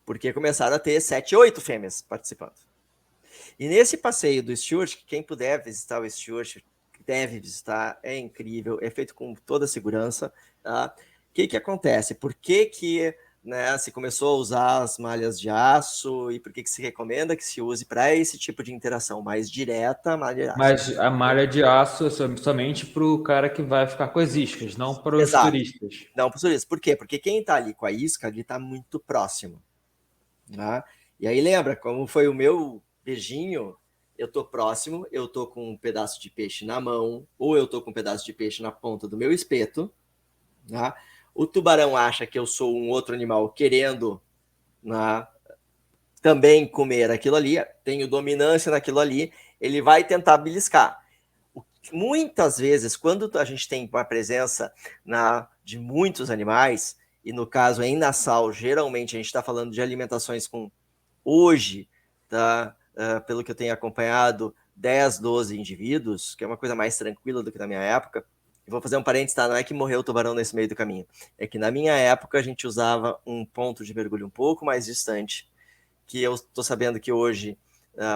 Porque começaram a ter 7, 8 fêmeas participando. E nesse passeio do Stewart, que quem puder visitar o Stewart, deve visitar, é incrível, é feito com toda a segurança. Tá? O que acontece? Por que né, se começou a usar as malhas de aço e por que se recomenda que se use para esse tipo de interação mais direta, malha de aço? Mas a malha de aço é somente para o cara que vai ficar com as iscas, não para os turistas. Não para os turistas. Por quê? Porque quem está ali com a isca, ele está muito próximo. Tá? E aí lembra, como foi o meu beijinho, eu tô próximo, eu tô com um pedaço de peixe na mão, ou eu tô com um pedaço de peixe na ponta do meu espeto. Tá? O tubarão acha que eu sou um outro animal querendo também comer aquilo ali, tenho dominância naquilo ali, ele vai tentar beliscar. Muitas vezes, quando a gente tem uma presença de muitos animais, e no caso em Nassau, geralmente a gente está falando de alimentações com, hoje, tá, pelo que eu tenho acompanhado, 10, 12 indivíduos, que é uma coisa mais tranquila do que na minha época. Eu vou fazer um parênteses, tá? Não é que morreu o tubarão nesse meio do caminho. É que na minha época a gente usava um ponto de mergulho um pouco mais distante, que eu estou sabendo que hoje,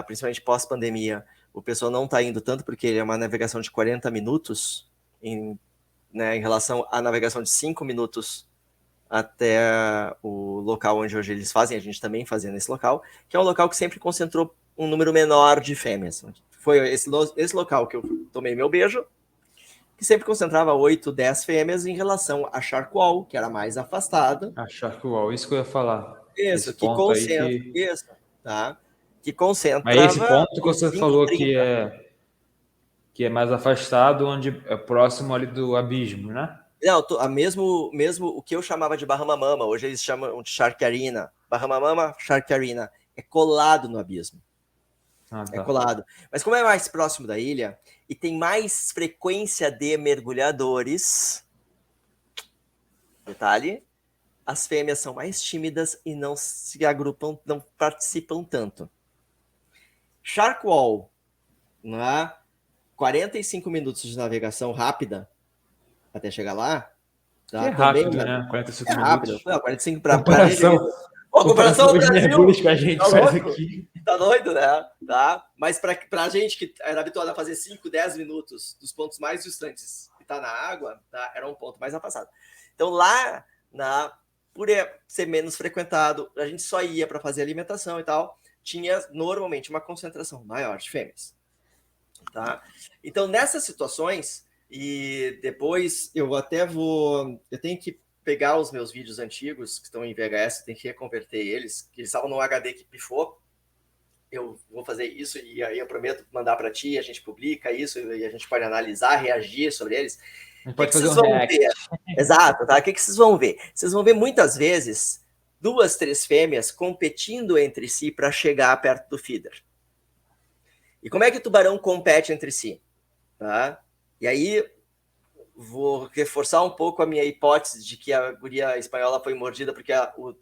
principalmente pós-pandemia, o pessoal não está indo tanto porque ele é uma navegação de 40 minutos em relação à navegação de 5 minutos até o local onde hoje eles fazem, a gente também fazia nesse local, que é um local que sempre concentrou um número menor de fêmeas. Foi esse local que eu tomei meu beijo, que sempre concentrava 8, 10 fêmeas em relação a Charcoal, que era mais afastada. A Charcoal, isso que eu ia falar. Isso, que concentra. Isso, tá? Que concentra. Mas esse ponto que você falou que é mais afastado, onde é próximo ali do abismo, né? Não, mesmo o que eu chamava de Bahama Mama, hoje eles chamam de Shark Arena. Bahama Mama, Shark Arena. É colado no abismo. Ah, tá. É colado. Mas como é mais próximo da ilha e tem mais frequência de mergulhadores, detalhe, as fêmeas são mais tímidas e não se agrupam, não participam tanto. Sharkwall, 45 minutos de navegação rápida até chegar lá. Tá? É rápido, né? 45 minutos. Rápido. Não, 45 para comparação dos mergulhos que a gente faz aqui. Tá doido, né? Tá? Mas pra gente que era habituado a fazer 5, 10 minutos dos pontos mais distantes e tá na água, tá? Era um ponto mais afastado. Então lá, por ser menos frequentado, a gente só ia para fazer alimentação e tal, tinha normalmente uma concentração maior de fêmeas. Tá? Então nessas situações, e depois eu tenho que pegar os meus vídeos antigos que estão em VHS, tem que reconverter eles, que eles estavam no HD que pifou. Eu vou fazer isso e aí eu prometo mandar para ti, a gente publica isso e a gente pode analisar, reagir sobre eles. A gente pode fazer um react. Exato, tá? O que vocês vão ver? Vocês vão ver muitas vezes 2, 3 fêmeas competindo entre si para chegar perto do feeder. E como é que o tubarão compete entre si? Tá? E aí vou reforçar um pouco a minha hipótese de que a guria espanhola foi mordida porque o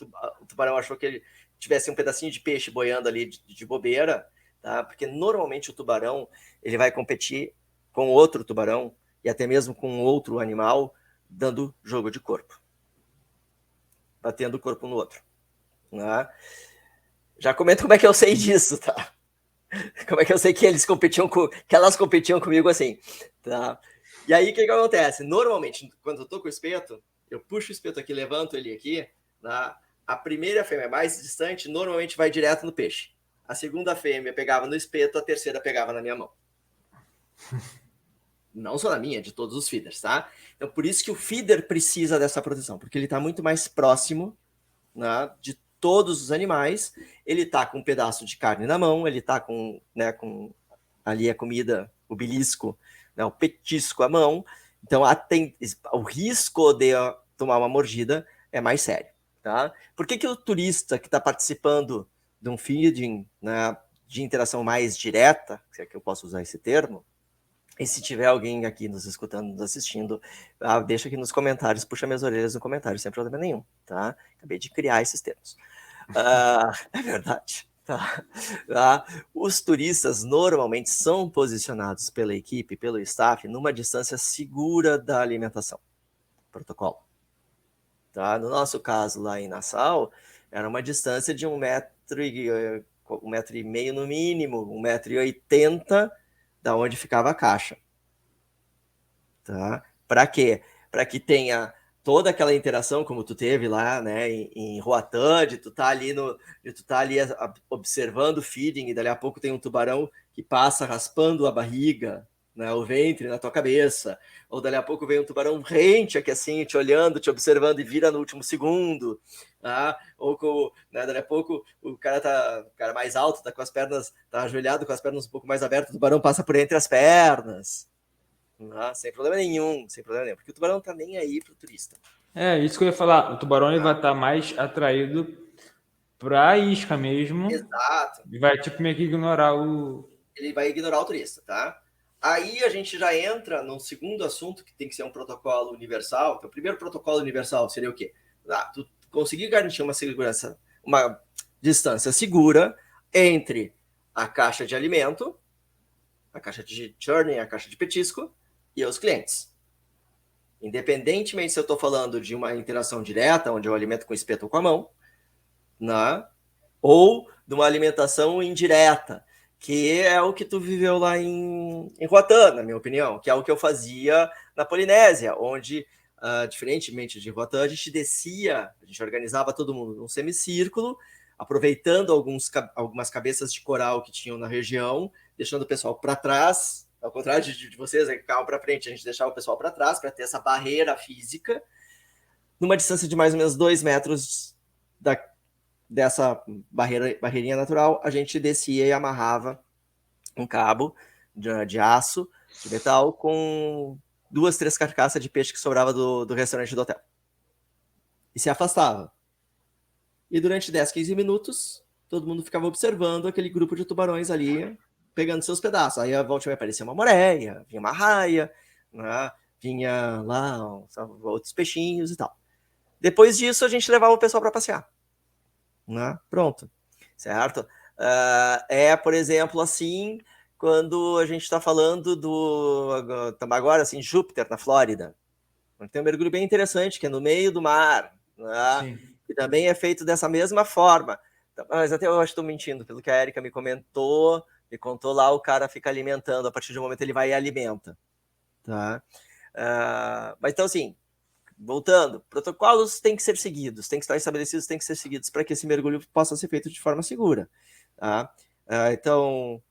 tubarão achou que ele tivesse um pedacinho de peixe boiando ali de bobeira, tá? Porque normalmente o tubarão ele vai competir com outro tubarão, e até mesmo com outro animal, dando jogo de corpo. Batendo o corpo no outro. Né? Já comento como é que eu sei disso, tá? Como é que eu sei que elas competiam comigo assim, tá? E aí, o que acontece? Normalmente, quando eu tô com o espeto, eu puxo o espeto aqui, levanto ele aqui, tá? A primeira fêmea mais distante normalmente vai direto no peixe. A segunda fêmea pegava no espeto, a terceira pegava na minha mão. Não só na minha, de todos os feeders, tá? Então, por isso que o feeder precisa dessa proteção, porque ele está muito mais próximo, né, de todos os animais. Ele está com um pedaço de carne na mão, ele está com, né, com ali a comida, o belisco, né, o petisco à mão. Então, o risco de tomar uma mordida é mais sério, tá? Por que o turista que está participando de um feeding, né, de interação mais direta, se é que eu posso usar esse termo, e se tiver alguém aqui nos escutando, nos assistindo, deixa aqui nos comentários, puxa minhas orelhas no comentário, sem problema nenhum, tá? Acabei de criar esses termos. É verdade. Tá? Os turistas normalmente são posicionados pela equipe, pelo staff, numa distância segura da alimentação. Protocolo. Tá? No nosso caso, lá em Nassau, era uma distância de 1,5 m no mínimo, 1,80 m da onde ficava a caixa. Tá? Para quê? Para que tenha toda aquela interação como tu teve lá, né, em Roatã, de tu tá ali observando o feeding e dali a pouco tem um tubarão que passa raspando a barriga, né, o ventre na tua cabeça, ou dali a pouco vem um tubarão rente aqui assim, te olhando, te observando e vira no último segundo, tá? Ou né, dali a pouco o cara mais alto, tá com as pernas, tá ajoelhado com as pernas um pouco mais abertas, o tubarão passa por entre as pernas. Sem problema nenhum, porque o tubarão não tá nem aí pro turista. É, isso que eu ia falar. O tubarão ele vai estar mais atraído para a isca mesmo. Exato. E vai, tipo, meio que ignorar o... Ele vai ignorar o turista, tá? Aí a gente já entra num segundo assunto, que tem que ser um protocolo universal. O primeiro protocolo universal seria o quê? Tu conseguir garantir uma segurança, uma distância segura entre a caixa de alimento, a caixa de churning, a caixa de petisco e os clientes. Independentemente se eu estou falando de uma interação direta, onde eu alimento com espeto ou com a mão, né? Ou de uma alimentação indireta, que é o que tu viveu lá em Roatã, na minha opinião, que é o que eu fazia na Polinésia, onde, diferentemente de Roatã, a gente organizava todo mundo num semicírculo, aproveitando algumas cabeças de coral que tinham na região, deixando o pessoal para trás, ao contrário de vocês, que ficavam para frente, a gente deixava o pessoal para trás, para ter essa barreira física, numa distância de mais ou menos 2 metros dessa barreirinha natural, a gente descia e amarrava um cabo de aço, de metal, com 2, 3 carcaças de peixe que sobrava do restaurante do hotel. E se afastava. E durante 10, 15 minutos, todo mundo ficava observando aquele grupo de tubarões ali, pegando seus pedaços. Aí a volta vai aparecer uma moreia, vinha uma raia, né? Vinha lá outros peixinhos e tal. Depois disso, a gente levava o pessoal para passear. Né? Pronto, certo? Por exemplo, assim, quando a gente está falando agora, assim, Júpiter, na Flórida, tem um mergulho bem interessante, que é no meio do mar, né? E também é feito dessa mesma forma. Mas até eu acho que estou mentindo, pelo que a Erika me contou lá, o cara fica alimentando, a partir do momento ele vai e alimenta. Tá? Mas então, assim, voltando, protocolos têm que ser seguidos, têm que estar estabelecidos, têm que ser seguidos para que esse mergulho possa ser feito de forma segura. Tá? Então,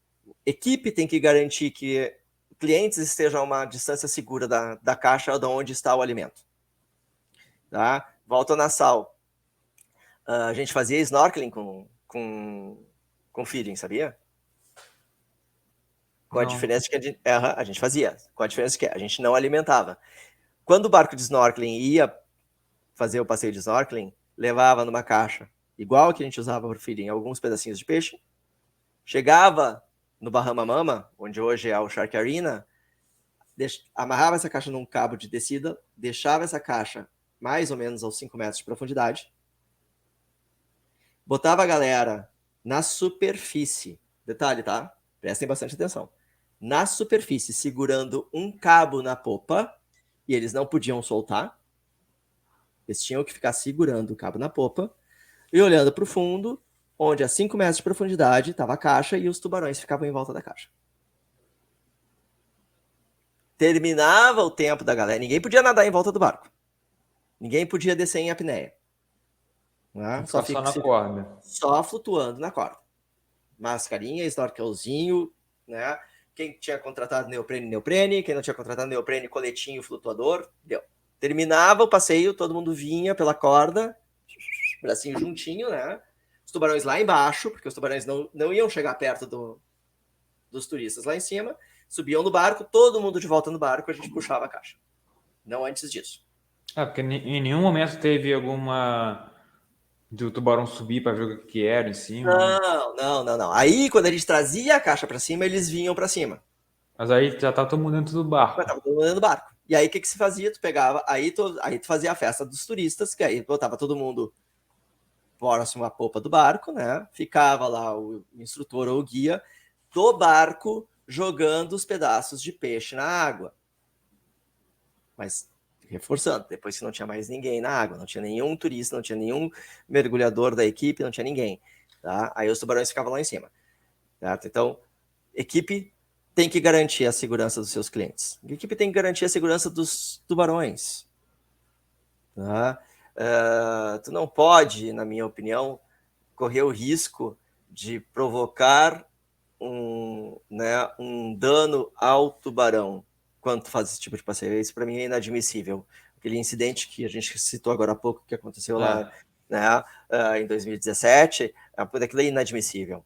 equipe tem que garantir que clientes estejam a uma distância segura da caixa de onde está o alimento. Tá? Volta na sal. A gente fazia snorkeling com feeding, sabia? Com a diferença que a gente fazia, com a diferença que a gente não alimentava. Quando o barco de snorkeling ia fazer o passeio de snorkeling, levava numa caixa, igual que a gente usava para feeding, alguns pedacinhos de peixe, chegava no Bahama Mama, onde hoje é o Shark Arena, amarrava essa caixa num cabo de descida, deixava essa caixa mais ou menos aos 5 metros de profundidade, botava a galera na superfície, detalhe, tá? Prestem bastante atenção. na superfície, segurando um cabo na popa, e eles não podiam soltar. Eles tinham que ficar segurando o cabo na popa e olhando para o fundo, onde a 5 metros de profundidade estava a caixa e os tubarões ficavam em volta da caixa. Terminava o tempo da galera, ninguém podia nadar em volta do barco. Ninguém podia descer em apneia. Né? Só na corda. Só flutuando na corda. Mascarinha, snorkelzinho, né? Quem tinha contratado neoprene, quem não tinha contratado neoprene, coletinho flutuador, deu. Terminava o passeio, todo mundo vinha pela corda, bracinho juntinho, né? Os tubarões lá embaixo, porque os tubarões não iam chegar perto dos turistas lá em cima, subiam no barco, todo mundo de volta no barco, a gente puxava a caixa. Não antes disso. Porque em nenhum momento teve alguma do tubarão subir para ver o que era em cima. Não. Aí, quando a gente trazia a caixa para cima, eles vinham para cima. Mas aí já tá todo mundo dentro do barco. Mas tava todo mundo dentro do barco. E aí, o que se fazia? Tu pegava, aí tu fazia a festa dos turistas, que aí botava todo mundo próximo à popa do barco, né? Ficava lá o instrutor ou o guia do barco jogando os pedaços de peixe na água. Mas reforçando, depois que não tinha mais ninguém na água, não tinha nenhum turista, não tinha nenhum mergulhador da equipe, não tinha ninguém, tá? Aí os tubarões ficavam lá em cima, certo? Então, equipe tem que garantir a segurança dos seus clientes. A equipe tem que garantir a segurança dos tubarões, tá? Tu não pode, na minha opinião, correr o risco de provocar um dano ao tubarão quando tu faz esse tipo de passeio. Isso para mim é inadmissível. Aquele incidente que a gente citou agora há pouco, que aconteceu lá, né, em 2017, aquilo é inadmissível.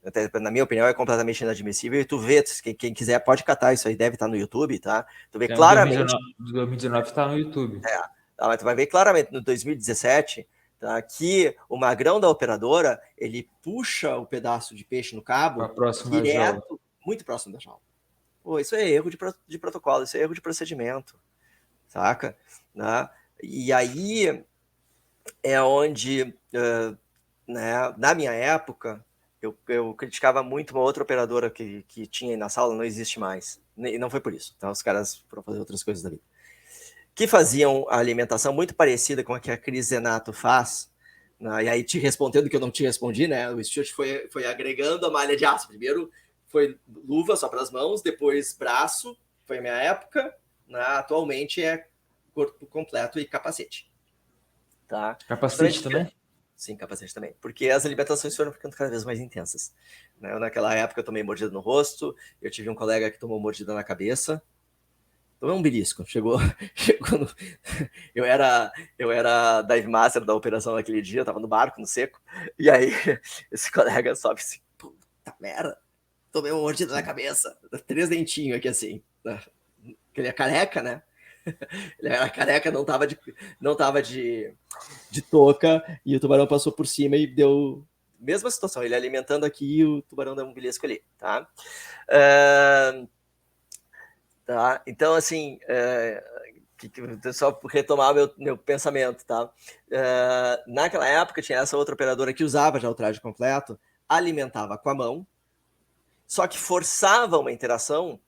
Até, na minha opinião, é completamente inadmissível. E tu vê, quem quiser pode catar isso aí, deve estar no YouTube, tá? Tu vê claramente... 2019 está no YouTube. Mas tu vai ver claramente no 2017, tá, que o magrão da operadora, ele puxa o pedaço de peixe no cabo direto, muito próximo da jaula. Pô, isso é erro de protocolo, isso é erro de procedimento, saca? Né? E aí é onde, né, na minha época, eu criticava muito uma outra operadora que tinha aí na sala, não existe mais. E não foi por isso, tá? Os caras foram fazer outras coisas da vida. Que faziam a alimentação muito parecida com a que a Cris Zenato faz, né? E aí te respondendo que eu não te respondi, né? O Stuart foi agregando a malha de aço. Primeiro foi luva só para as mãos, depois braço, foi a minha época, né? Atualmente é corpo completo e capacete. Tá? Capacete também? Sim, capacete também. Porque as alimentações foram ficando cada vez mais intensas. Né? Naquela época eu tomei mordida no rosto, eu tive um colega que tomou mordida na cabeça, tomei um belisco, chegou no... eu era dive master da operação naquele dia, eu tava no barco, no seco, e aí esse colega sobe assim, puta merda, tomei uma mordida na cabeça, 3 dentinhos aqui assim, ele é careca, né? Ele era careca, não tava de touca, e o tubarão passou por cima e deu mesma situação, ele alimentando aqui e o tubarão deu um belisco ali, tá? Tá? Então, assim, só retomar meu pensamento, tá? Naquela época tinha essa outra operadora que usava já o traje completo, alimentava com a mão, só que forçava uma interação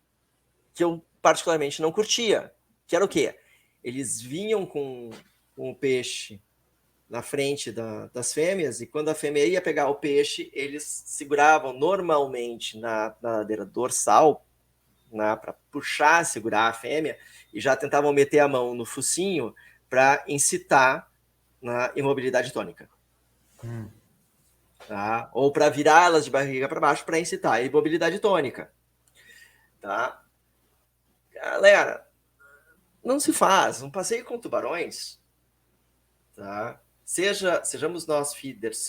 que eu particularmente não curtia, que era o quê? Eles vinham com o peixe na frente das fêmeas, e quando a fêmea ia pegar o peixe, eles seguravam normalmente na ladeira dorsal, para puxar, segurar a fêmea, e já tentavam meter a mão no focinho para incitar na imobilidade tônica. Tá? Ou para virá-las de barriga para baixo para incitar a imobilidade tônica. Tá? Galera, não se faz. Um passeio com tubarões, tá? Sejamos nós feeders,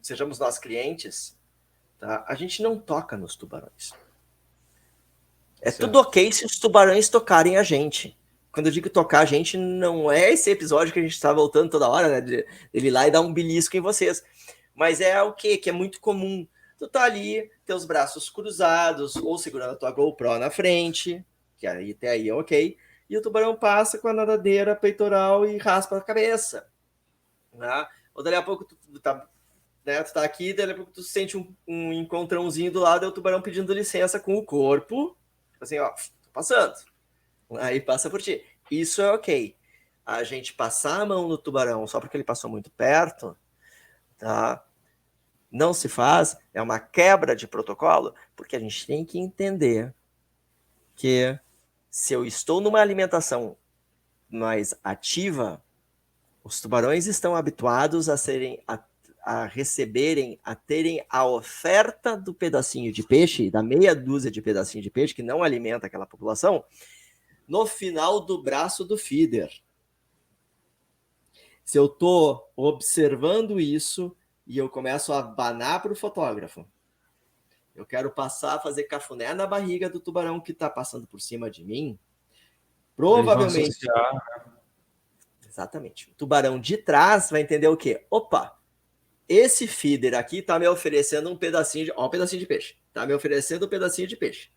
sejamos nós clientes, tá? A gente não toca nos tubarões. É certo. Tudo ok se os tubarões tocarem a gente. Quando eu digo tocar a gente, não é esse episódio que a gente está voltando toda hora, né? De ele ir lá e dar um belisco em vocês. Mas é o quê? Que é muito comum. Tu tá ali, teus braços cruzados, ou segurando a tua GoPro na frente, que aí, até aí é ok, e o tubarão passa com a nadadeira peitoral e raspa a cabeça. Né? Ou dali a pouco tu tá né? Tu tá aqui, daí tu sente um encontrãozinho do lado, é o tubarão pedindo licença com o corpo, tipo assim, ó, tô passando. Aí passa por ti. Isso é ok. A gente passar a mão no tubarão só porque ele passou muito perto, tá? Não se faz, é uma quebra de protocolo, porque a gente tem que entender que se eu estou numa alimentação mais ativa, os tubarões estão habituados a receberem, a terem a oferta do pedacinho de peixe, da meia dúzia de pedacinho de peixe que não alimenta aquela população, no final do braço do feeder. Se eu estou observando isso e eu começo a abanar para o fotógrafo, eu quero passar a fazer cafuné na barriga do tubarão que está passando por cima de mim, Eles vão provavelmente. associar. Exatamente. O tubarão de trás vai entender o quê? Opa, esse feeder aqui está me oferecendo um pedacinho de. Ó, um pedacinho de peixe. Está me oferecendo um pedacinho de peixe.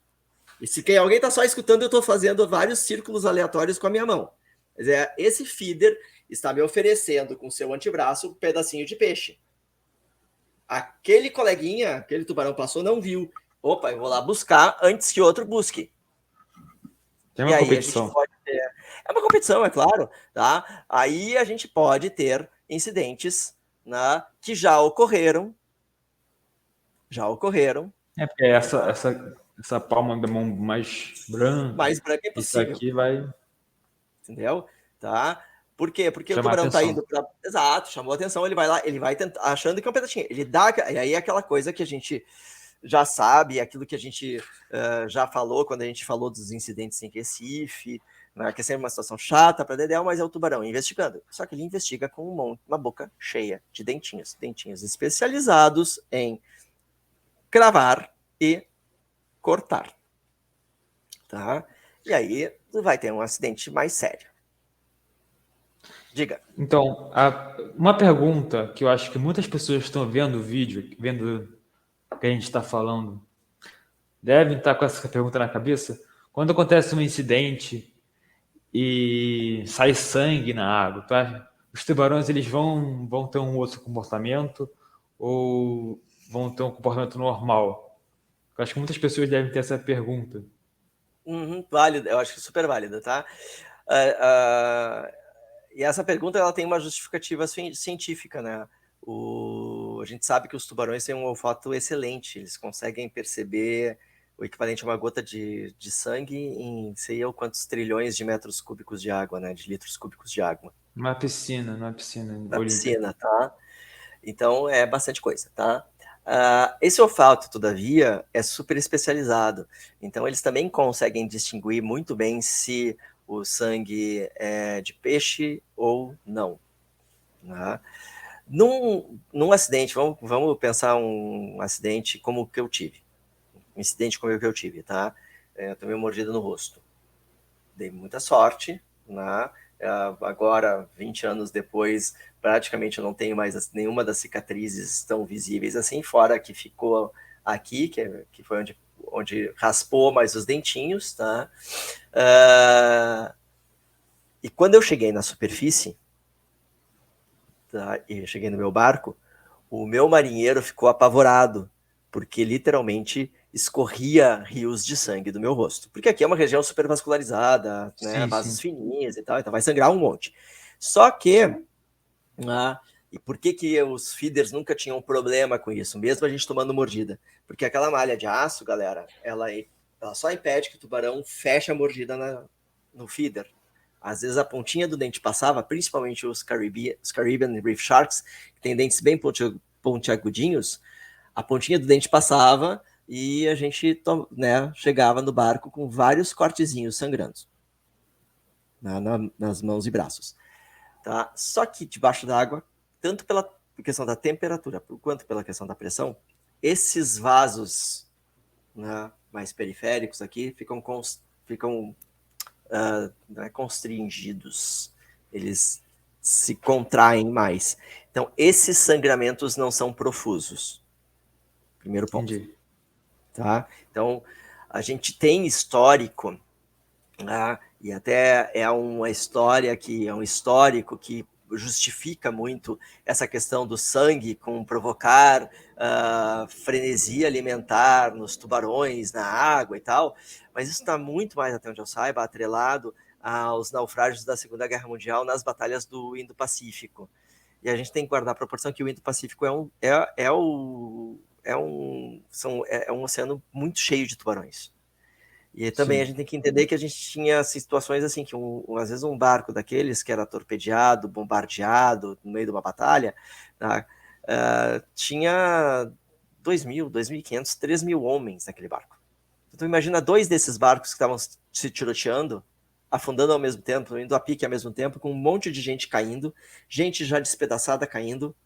E se alguém está só escutando, eu estou fazendo vários círculos aleatórios com a minha mão. Quer dizer, esse feeder está me oferecendo com seu antebraço um pedacinho de peixe. Aquele coleguinha, aquele tubarão passou, não viu. Opa, eu vou lá buscar antes que outro busque. Tem uma competição. A gente pode ter... É uma competição, é claro. Tá? Aí a gente pode ter incidentes, né, que já ocorreram. É porque essa palma da mão mais branca, Mais branca é isso possível. aqui vai. Entendeu? Tá? Por quê? Porque o Chamar tubarão tá atenção. indo para. Exato, chamou atenção, ele vai lá, ele vai tentar, achando que é um pedacinho. Ele dá. E aí é aquela coisa que a gente já sabe, aquilo que a gente já falou quando a gente falou dos incidentes em Recife, né, que é sempre uma situação chata para Dedéu, mas é o tubarão investigando. Só que ele investiga com uma boca cheia de dentinhos. Dentinhos especializados em cravar e cortar. Tá? E aí vai ter um acidente mais sério. Diga. Então, uma pergunta que eu acho que muitas pessoas estão vendo o vídeo, vendo o que a gente está falando, devem estar com essa pergunta na cabeça. Quando acontece um incidente e sai sangue na água, tá? Os tubarões eles vão ter um outro comportamento ou vão ter um comportamento normal? Eu acho que muitas pessoas devem ter essa pergunta. Válido, eu acho que super válida, tá? E essa pergunta ela tem uma justificativa científica, né? A gente sabe que os tubarões têm um olfato excelente, eles conseguem perceber o equivalente a uma gota de sangue em sei eu quantos trilhões de metros cúbicos de água, né? De litros cúbicos de água. Numa piscina Na olímpica. piscina, tá? Então é bastante coisa, tá? Esse olfato, todavia, é super especializado. Então eles também conseguem distinguir muito bem se o sangue é de peixe ou não. Né? Num acidente, vamos pensar um acidente como o que eu tive. Um incidente como o que eu tive, tá? Eu tomei uma mordida no rosto. Dei muita sorte, né? Agora, 20 anos depois, praticamente eu não tenho mais nenhuma das cicatrizes tão visíveis assim, fora que ficou aqui, que foi onde raspou mais os dentinhos, tá? E quando eu cheguei na superfície, tá? E cheguei no meu barco, o meu marinheiro ficou apavorado, porque literalmente escorria rios de sangue do meu rosto. Porque aqui é uma região super vascularizada, né? Vasos fininhos e tal, então vai sangrar um monte. Só que, e por que os feeders nunca tinham problema com isso, mesmo a gente tomando mordida? Porque aquela malha de aço, galera, ela só impede que o tubarão feche a mordida no feeder. Às vezes a pontinha do dente passava, principalmente os Caribbean Reef Sharks, que tem dentes bem pontiagudinhos, a pontinha do dente passava e a gente chegava no barco com vários cortezinhos sangrando nas mãos e braços. Tá? Só que debaixo d'água, tanto pela questão da temperatura quanto pela questão da pressão, esses vasos, né, mais periféricos aqui ficam constringidos, eles se contraem mais. Então, esses sangramentos não são profusos. Primeiro ponto. Entendi. Tá? Então, a gente tem histórico, e até é uma história que é um histórico que justifica muito essa questão do sangue com provocar frenesia alimentar nos tubarões, na água e tal, mas isso está muito mais, até onde eu saiba, atrelado aos naufrágios da Segunda Guerra Mundial nas batalhas do Indo-Pacífico. E a gente tem que guardar a proporção que o Indo-Pacífico é um oceano muito cheio de tubarões. E também Sim. a gente tem que entender que a gente tinha situações assim, que às vezes um barco daqueles que era torpedeado, bombardeado no meio de uma batalha, tá? Tinha 2.000, 2.500, 3.000 homens naquele barco. Então imagina 2 desses barcos que estavam se tiroteando, afundando ao mesmo tempo, indo a pique ao mesmo tempo, com um monte de gente caindo, gente já despedaçada caindo,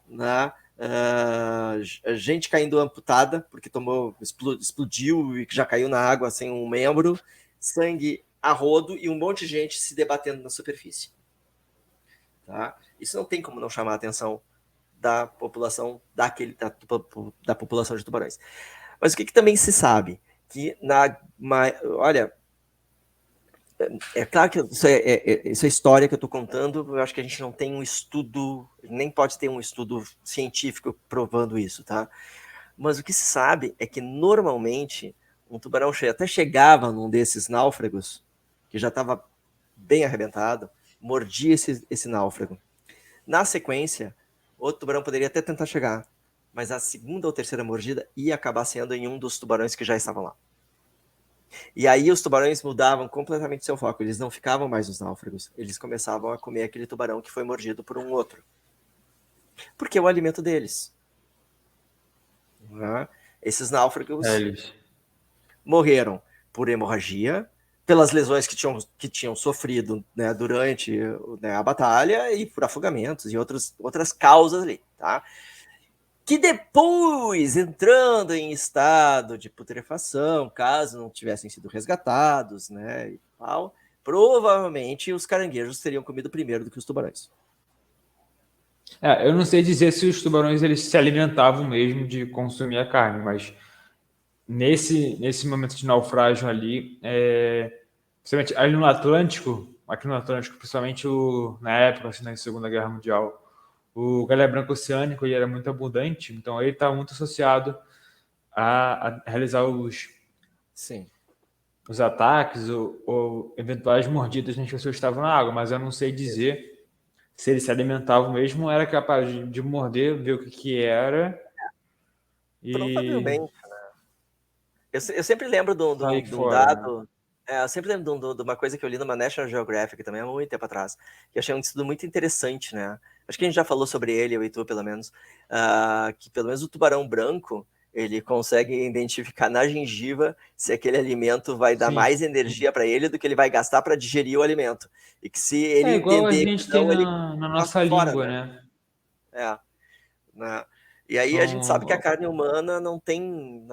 né? Gente caindo amputada, porque explodiu e já caiu na água sem um membro, sangue a rodo e um monte de gente se debatendo na superfície. Tá? Isso não tem como não chamar a atenção da população da população de tubarões. Mas o que também se sabe? Que olha, é claro que isso é história que eu estou contando, eu acho que a gente não tem um estudo, nem pode ter um estudo científico provando isso, tá? Mas o que se sabe é que, normalmente, um tubarão até chegava num desses náufragos, que já estava bem arrebentado, mordia esse náufrago. Na sequência, outro tubarão poderia até tentar chegar, mas a segunda ou terceira mordida ia acabar sendo em um dos tubarões que já estavam lá. E aí os tubarões mudavam completamente seu foco, eles não ficavam mais nos náufragos, eles começavam a comer aquele tubarão que foi mordido por um outro. Porque é o alimento deles. Esses náufragos morreram por hemorragia, pelas lesões que tinham sofrido, né, durante, né, a batalha, e por afogamentos e outras causas ali, tá? Que depois, entrando em estado de putrefação, caso não tivessem sido resgatados, né, e tal, provavelmente os caranguejos teriam comido primeiro do que os tubarões. Eu não sei dizer se os tubarões eles se alimentavam mesmo de consumir a carne, mas nesse momento de naufrágio ali, principalmente ali no Atlântico, aqui no Atlântico, principalmente na época, assim, na Segunda Guerra Mundial, o galé branco oceânico ele era muito abundante, então ele está muito associado a realizar os ataques ou eventuais mordidas nas pessoas que estavam na água, mas eu não sei dizer se eles se alimentavam mesmo ou era capaz de morder, ver o que era e Provavelmente. Eu sempre lembro de sair um fora, né? dado. Eu sempre lembro de uma coisa que eu li numa National Geographic também há muito tempo atrás, que eu achei um estudo muito interessante, né? Acho que a gente já falou sobre ele, eu e tu, pelo menos, que pelo menos o tubarão branco, ele consegue identificar na gengiva se aquele alimento vai dar Sim. mais energia para ele do que ele vai gastar para digerir o alimento. E que se ele É igual a entender que gente tem não, ele na joga nossa fora, língua, né? né? Né? E aí a gente sabe que a Então, carne humana não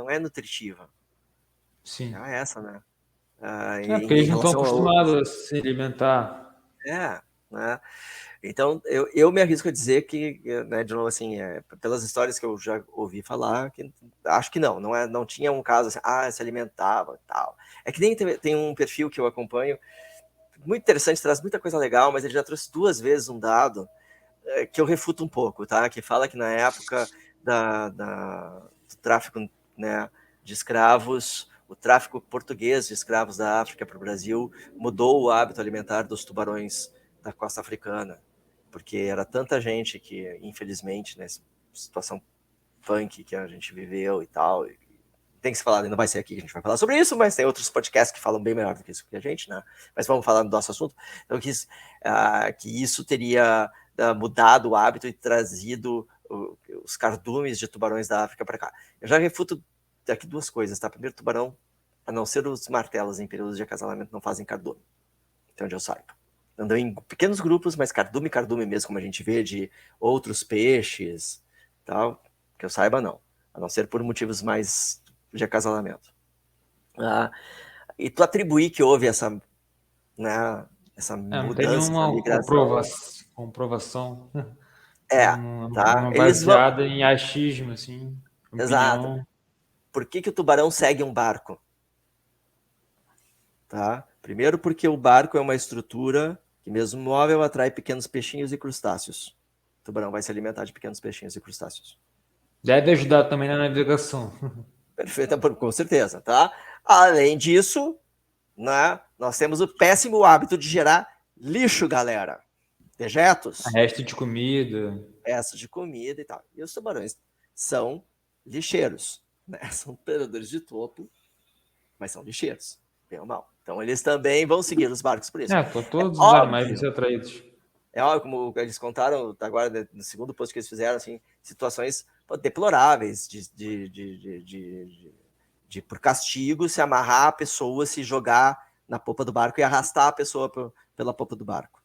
é nutritiva. sim. É essa, né? Porque Em eles não estão relação a outras. acostumados a se alimentar. Né? Então, eu me arrisco a dizer que, né, de novo, assim, pelas histórias que eu já ouvi falar, que acho que não tinha um caso assim, se alimentava e tal. É que nem tem um perfil que eu acompanho, muito interessante, traz muita coisa legal, mas ele já trouxe 2 vezes um dado que eu refuto um pouco, tá? Que fala que na época do tráfico, né, de escravos, o tráfico português de escravos da África para o Brasil mudou o hábito alimentar dos tubarões da costa africana, porque era tanta gente que, infelizmente, nessa situação punk que a gente viveu e tal, tem que se falar, não vai ser aqui que a gente vai falar sobre isso, mas tem outros podcasts que falam bem melhor do que isso que a gente, né? Mas vamos falar do nosso assunto. Então, que isso teria mudado o hábito e trazido os cardumes de tubarões da África para cá. Eu já refuto aqui 2 coisas, tá? Primeiro, tubarão, a não ser os martelos em períodos de acasalamento, não fazem cardume. Então, onde eu saiba. Andam em pequenos grupos, mas cardume mesmo, como a gente vê de outros peixes, tal, que eu saiba, não. A não ser por motivos mais de acasalamento. E tu atribuir que houve essa, né, essa Não tem mudança, essa nenhuma migração. comprovação. Tá? Uma Eles vão. baseada em achismo, assim, Exato. opinião. Por que o tubarão segue um barco? Tá? Primeiro, porque o barco é uma estrutura que mesmo móvel atrai pequenos peixinhos e crustáceos. O tubarão vai se alimentar de pequenos peixinhos e crustáceos. Deve ajudar também na navegação. Perfeita, com certeza, tá? Além disso, né, nós temos o péssimo hábito de gerar lixo, galera. Dejetos, Resto de comida. peças de comida e tal. E os tubarões são lixeiros, né? São predadores de topo, mas são lixeiros, bem ou mal. Então eles também vão seguir os barcos por isso. Todos os animais vão ser atraídos. É óbvio, como eles contaram agora no segundo post que eles fizeram, assim, situações deploráveis de por castigo se amarrar a pessoa, se jogar na popa do barco e arrastar a pessoa pela popa do barco.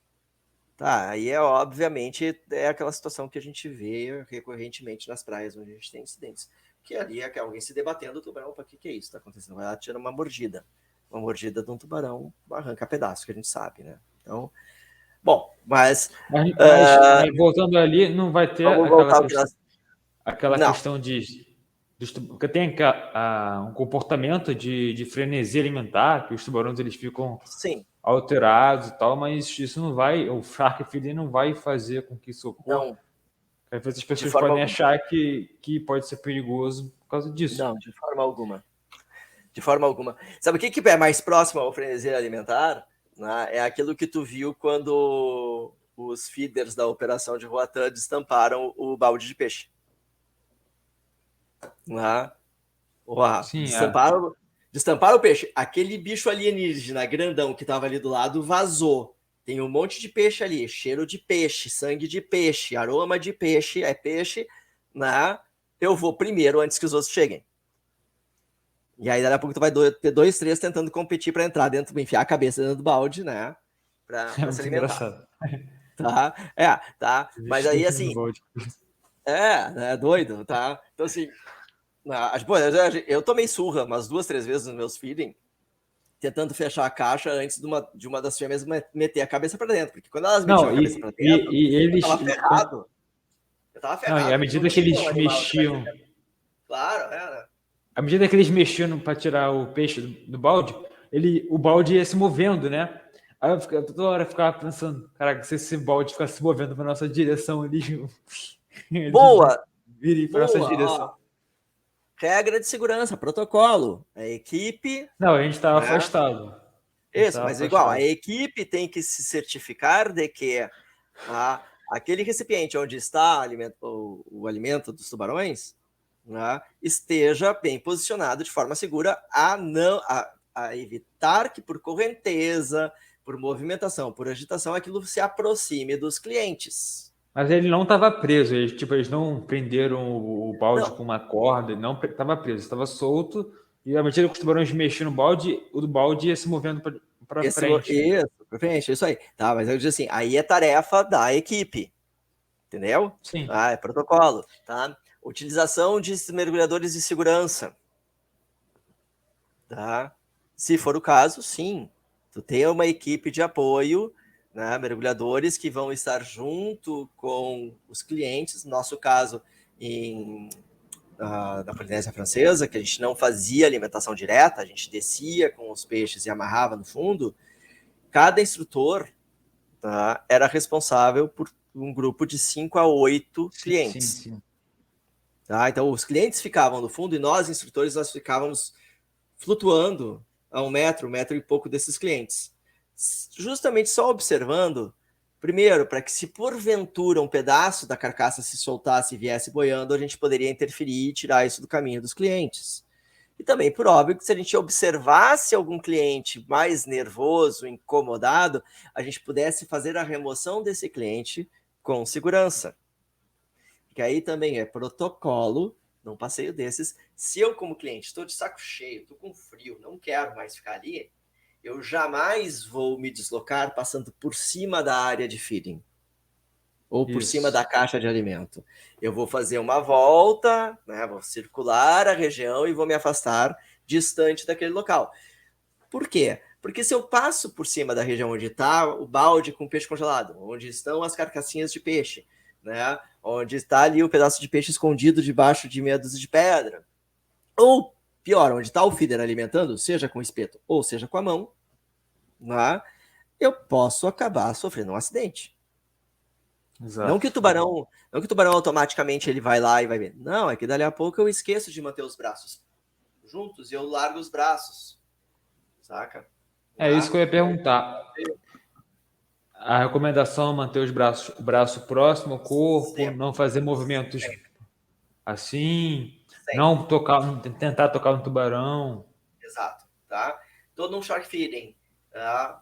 Tá, aí obviamente aquela situação que a gente vê recorrentemente nas praias onde a gente tem incidentes. Que ali é alguém se debatendo, o tubarão, o que é isso que está acontecendo? Vai lá, tira uma mordida. Uma mordida de um tubarão arranca pedaço, que a gente sabe, né? Então, bom, mas voltando ali, não vai ter aquela questão porque tem um comportamento de frenesi alimentar, que os tubarões eles ficam alterados e tal, mas isso não vai, o shark feeding não vai fazer com que isso ocorra. Às vezes as pessoas podem achar que pode ser perigoso por causa disso. Não, de forma alguma. De forma alguma. Sabe o que é mais próximo ao frenesi alimentar? Né? É aquilo que tu viu quando os feeders da operação de Roatã destamparam o balde de peixe. Né? Sim, destamparam o peixe. Aquele bicho alienígena grandão que estava ali do lado vazou. Tem um monte de peixe ali, cheiro de peixe, sangue de peixe, aroma de peixe, é peixe, né? Eu vou primeiro antes que os outros cheguem. E aí, daqui a pouco, tu vai ter 2, 3 tentando competir para entrar dentro, enfiar a cabeça dentro do balde, né? Pra se alimentar. Engraçado. Tá. Mas aí, assim... É doido, tá? Então, assim... Eu tomei surra umas 2, 3 vezes nos meus feeding, tentando fechar a caixa antes de uma das fêmeas meter a cabeça para dentro. Porque quando elas metiam a cabeça para dentro, eu tava ferrado. E à medida que eles mexiam... Claro, era. À medida que eles mexiam para tirar o peixe do balde, o balde ia se movendo, né? Aí eu toda hora ficava pensando, caraca, se esse balde ficar se movendo para nossa direção, eles boa! Virem para nossa direção. Ó. Regra de segurança, protocolo. A equipe... Não, a gente estava afastado. Isso, mas igual, a equipe tem que se certificar de que aquele recipiente onde está o alimento dos tubarões, né, esteja bem posicionado de forma segura a evitar que por correnteza, por movimentação, por agitação, aquilo se aproxime dos clientes. Mas ele não estava preso, eles não prenderam o balde com uma corda, ele não estava preso, estava solto, e à medida que os tubarões mexiam no balde, o balde ia se movendo para frente. Isso, para frente, isso aí. Tá, mas eu digo assim, aí é tarefa da equipe, entendeu? Sim. É protocolo, tá? Utilização de mergulhadores de segurança. Tá? Se for o caso, sim. Tu tem uma equipe de apoio, né, mergulhadores que vão estar junto com os clientes. No nosso caso, na Polinésia Francesa, que a gente não fazia alimentação direta, a gente descia com os peixes e amarrava no fundo. Cada instrutor, tá, era responsável por um grupo de 5 a 8 clientes. Sim. Tá? Então, os clientes ficavam no fundo e nós, instrutores, nós ficávamos flutuando a 1 metro e pouco desses clientes. Justamente só observando, primeiro, para que se porventura um pedaço da carcaça se soltasse e viesse boiando, a gente poderia interferir e tirar isso do caminho dos clientes. E também, por óbvio, que se a gente observasse algum cliente mais nervoso, incomodado, a gente pudesse fazer a remoção desse cliente com segurança. Que aí também é protocolo, num passeio desses. Se eu, como cliente, estou de saco cheio, estou com frio, não quero mais ficar ali, eu jamais vou me deslocar passando por cima da área de feeding ou por cima da caixa de alimento. Eu vou fazer uma volta, né, vou circular a região e vou me afastar distante daquele local. Por quê? Porque se eu passo por cima da região onde está o balde com peixe congelado, onde estão as carcassinhas de peixe, né, onde está ali o pedaço de peixe escondido debaixo de meia dúzia de pedra, ou pior, onde está o feeder alimentando, seja com espeto ou seja com a mão, né, eu posso acabar sofrendo um acidente. Exato. Não que o tubarão automaticamente ele vai lá e vai ver. Não, é que dali a pouco eu esqueço de manter os braços juntos e eu largo os braços. Saca? É isso que eu ia perguntar. A recomendação é manter o braço próximo ao corpo, Sempre, não fazer movimentos assim, sempre. não tentar tocar no tubarão. Exato, tá? Todo um shark feeding. Tá?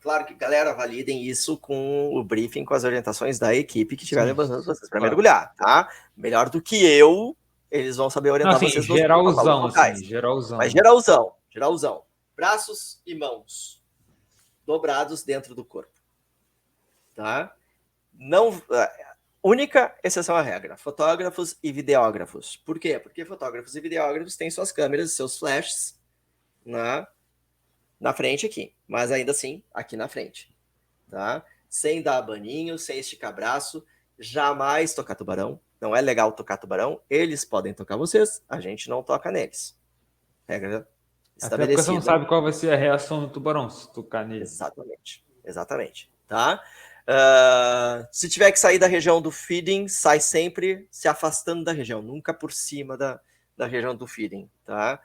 Claro que, galera, validem isso com o briefing, com as orientações da equipe que estiver Sim, levando vocês para claro. mergulhar, tá? Melhor do que eu, eles vão saber Não, orientar assim, vocês nos protocolos geralzão, locais. assim, Mas geralzão. geralzão, geralzão. Braços e mãos dobrados dentro do corpo, tá? Não, única exceção à regra, fotógrafos e videógrafos. Por quê? Porque fotógrafos e videógrafos têm suas câmeras, seus flashes na frente aqui, mas ainda assim aqui na frente, tá? Sem dar baninho, sem esticar braço, jamais tocar tubarão. Não é legal tocar tubarão, eles podem tocar vocês, a gente não toca neles. Regra Até porque você não estabelecida. sabe qual vai ser a reação do tubarão se tocar nele. Exatamente, exatamente, tá? Se tiver que sair da região do feeding, sai sempre se afastando da região, nunca por cima da região do feeding, tá?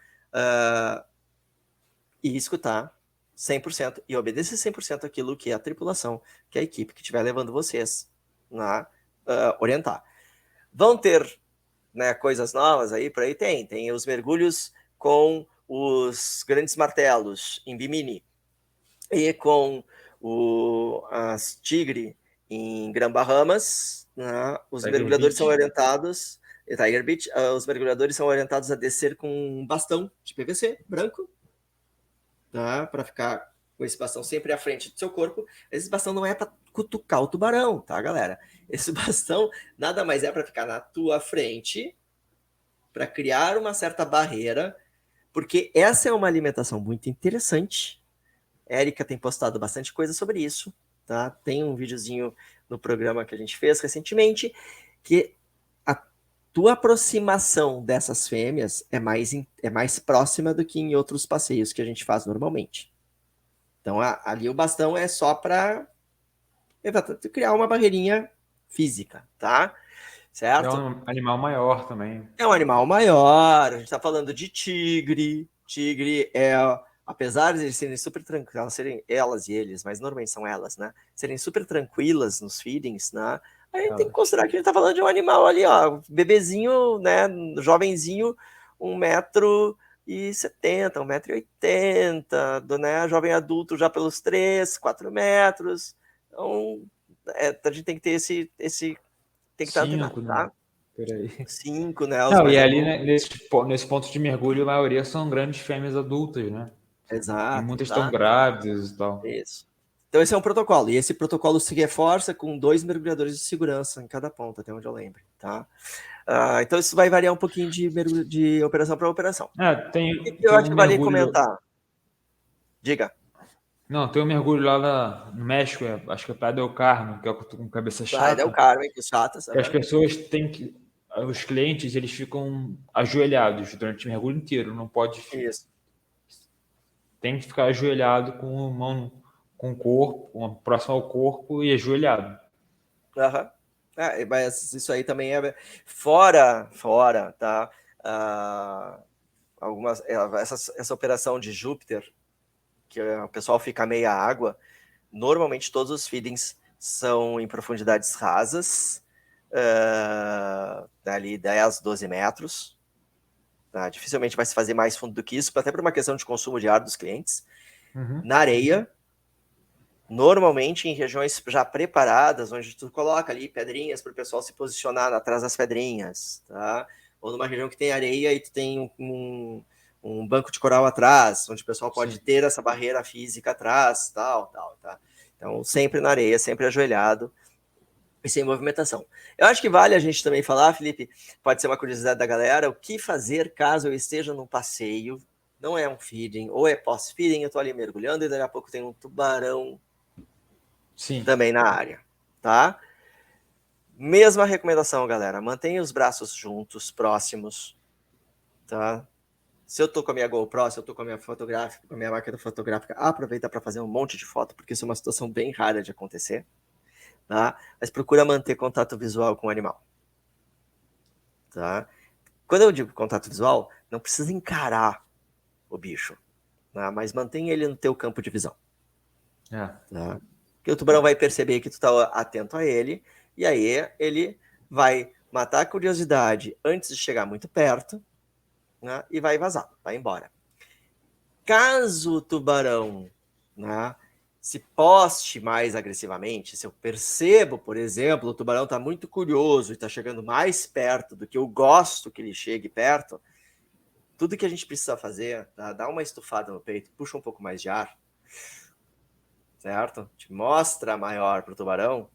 E escutar 100% e obedecer 100% aquilo que a tripulação, que a equipe que estiver levando vocês orientar. Vão ter, né, coisas novas aí, por aí tem os mergulhos com os grandes martelos em Bimini e com as Tigre em Grand Bahamas, né, os Tiger mergulhadores são Beach. orientados, Tiger Beach, os mergulhadores são orientados a descer com um bastão de PVC branco, tá? Para ficar com esse bastão sempre à frente do seu corpo. Esse bastão não é para cutucar o tubarão, tá, galera? Esse bastão nada mais é para ficar na tua frente, para criar uma certa barreira, porque essa é uma alimentação muito interessante. Érica tem postado bastante coisa sobre isso, tá? Tem um videozinho no programa que a gente fez recentemente que a tua aproximação dessas fêmeas é mais próxima do que em outros passeios que a gente faz normalmente. Então, ali o bastão é só para criar uma barreirinha física, tá? É Certo? um animal maior também. É um animal maior, a gente está falando de tigre. Tigre apesar de eles serem super tranquilos, serem elas e eles, mas normalmente são elas, né? Serem super tranquilas nos feedings, né? A gente tem que considerar que a gente está falando de um animal ali, ó, bebezinho, né? Jovenzinho, 1,70 m, 1,80 m, né? Jovem adulto já pelos 3, 4 metros. Então, a gente tem que ter esse tem que estar antenado, 5, né? tá? Por aí. 5, né? Os Não, mais e ali, adultos. né, nesse ponto de mergulho, a maioria são grandes fêmeas adultas, né? E Exato, muitas estão tá? grávidas e tal. Isso. Então esse é um protocolo, e esse protocolo se reforça com 2 mergulhadores de segurança em cada ponta, até onde eu lembro, tá? Então isso vai variar um pouquinho de operação para operação. O que eu Tem acho um que vale mergulho. comentar? Diga. Não, tem um mergulho lá no México, acho que é Praia del Carmen, que é com cabeça Vai, Del chata. Carmen, que chatas. Que as pessoas têm que. Os clientes, eles ficam ajoelhados durante o mergulho inteiro. Não pode. Isso. Tem que ficar ajoelhado com a mão com o corpo, próximo ao corpo e ajoelhado. Uhum. Mas isso aí também é fora, tá? Essa operação de Júpiter, que o pessoal fica meia água, normalmente todos os feedings são em profundidades rasas, ali 10, 12 metros. Tá? Dificilmente vai se fazer mais fundo do que isso, até por uma questão de consumo de ar dos clientes. Na areia, normalmente em regiões já preparadas, onde tu coloca ali pedrinhas para o pessoal se posicionar atrás das pedrinhas, tá? Ou numa região que tem areia e tu tem um banco de coral atrás, onde o pessoal pode ter essa barreira física atrás, tal, tá? Então, sempre na areia, sempre ajoelhado e sem movimentação. Eu acho que vale a gente também falar, Felipe, pode ser uma curiosidade da galera, o que fazer caso eu esteja num passeio, não é um feeding, ou é pós-feeding, eu tô ali mergulhando e daqui a pouco tem um tubarão também na área, tá? Mesma recomendação, galera, mantenha os braços juntos, próximos, tá? Se eu tô com a minha GoPro, se eu tô com a minha fotográfica, com a minha máquina fotográfica, aproveita para fazer um monte de foto, porque isso é uma situação bem rara de acontecer, tá? Mas procura manter contato visual com o animal, tá? Quando eu digo contato visual, não precisa encarar o bicho, tá? Mas mantém ele no teu campo de visão, tá? Porque o tubarão vai perceber que tu tá atento a ele, e aí ele vai matar a curiosidade antes de chegar muito perto, né? E vai vazar, vai embora. Caso o tubarão, né, se poste mais agressivamente, se eu percebo, por exemplo, o tubarão está muito curioso e está chegando mais perto do que eu gosto que ele chegue perto, tudo que a gente precisa fazer, tá? Dá uma estufada no peito, puxa um pouco mais de ar, certo? Te mostra maior para o tubarão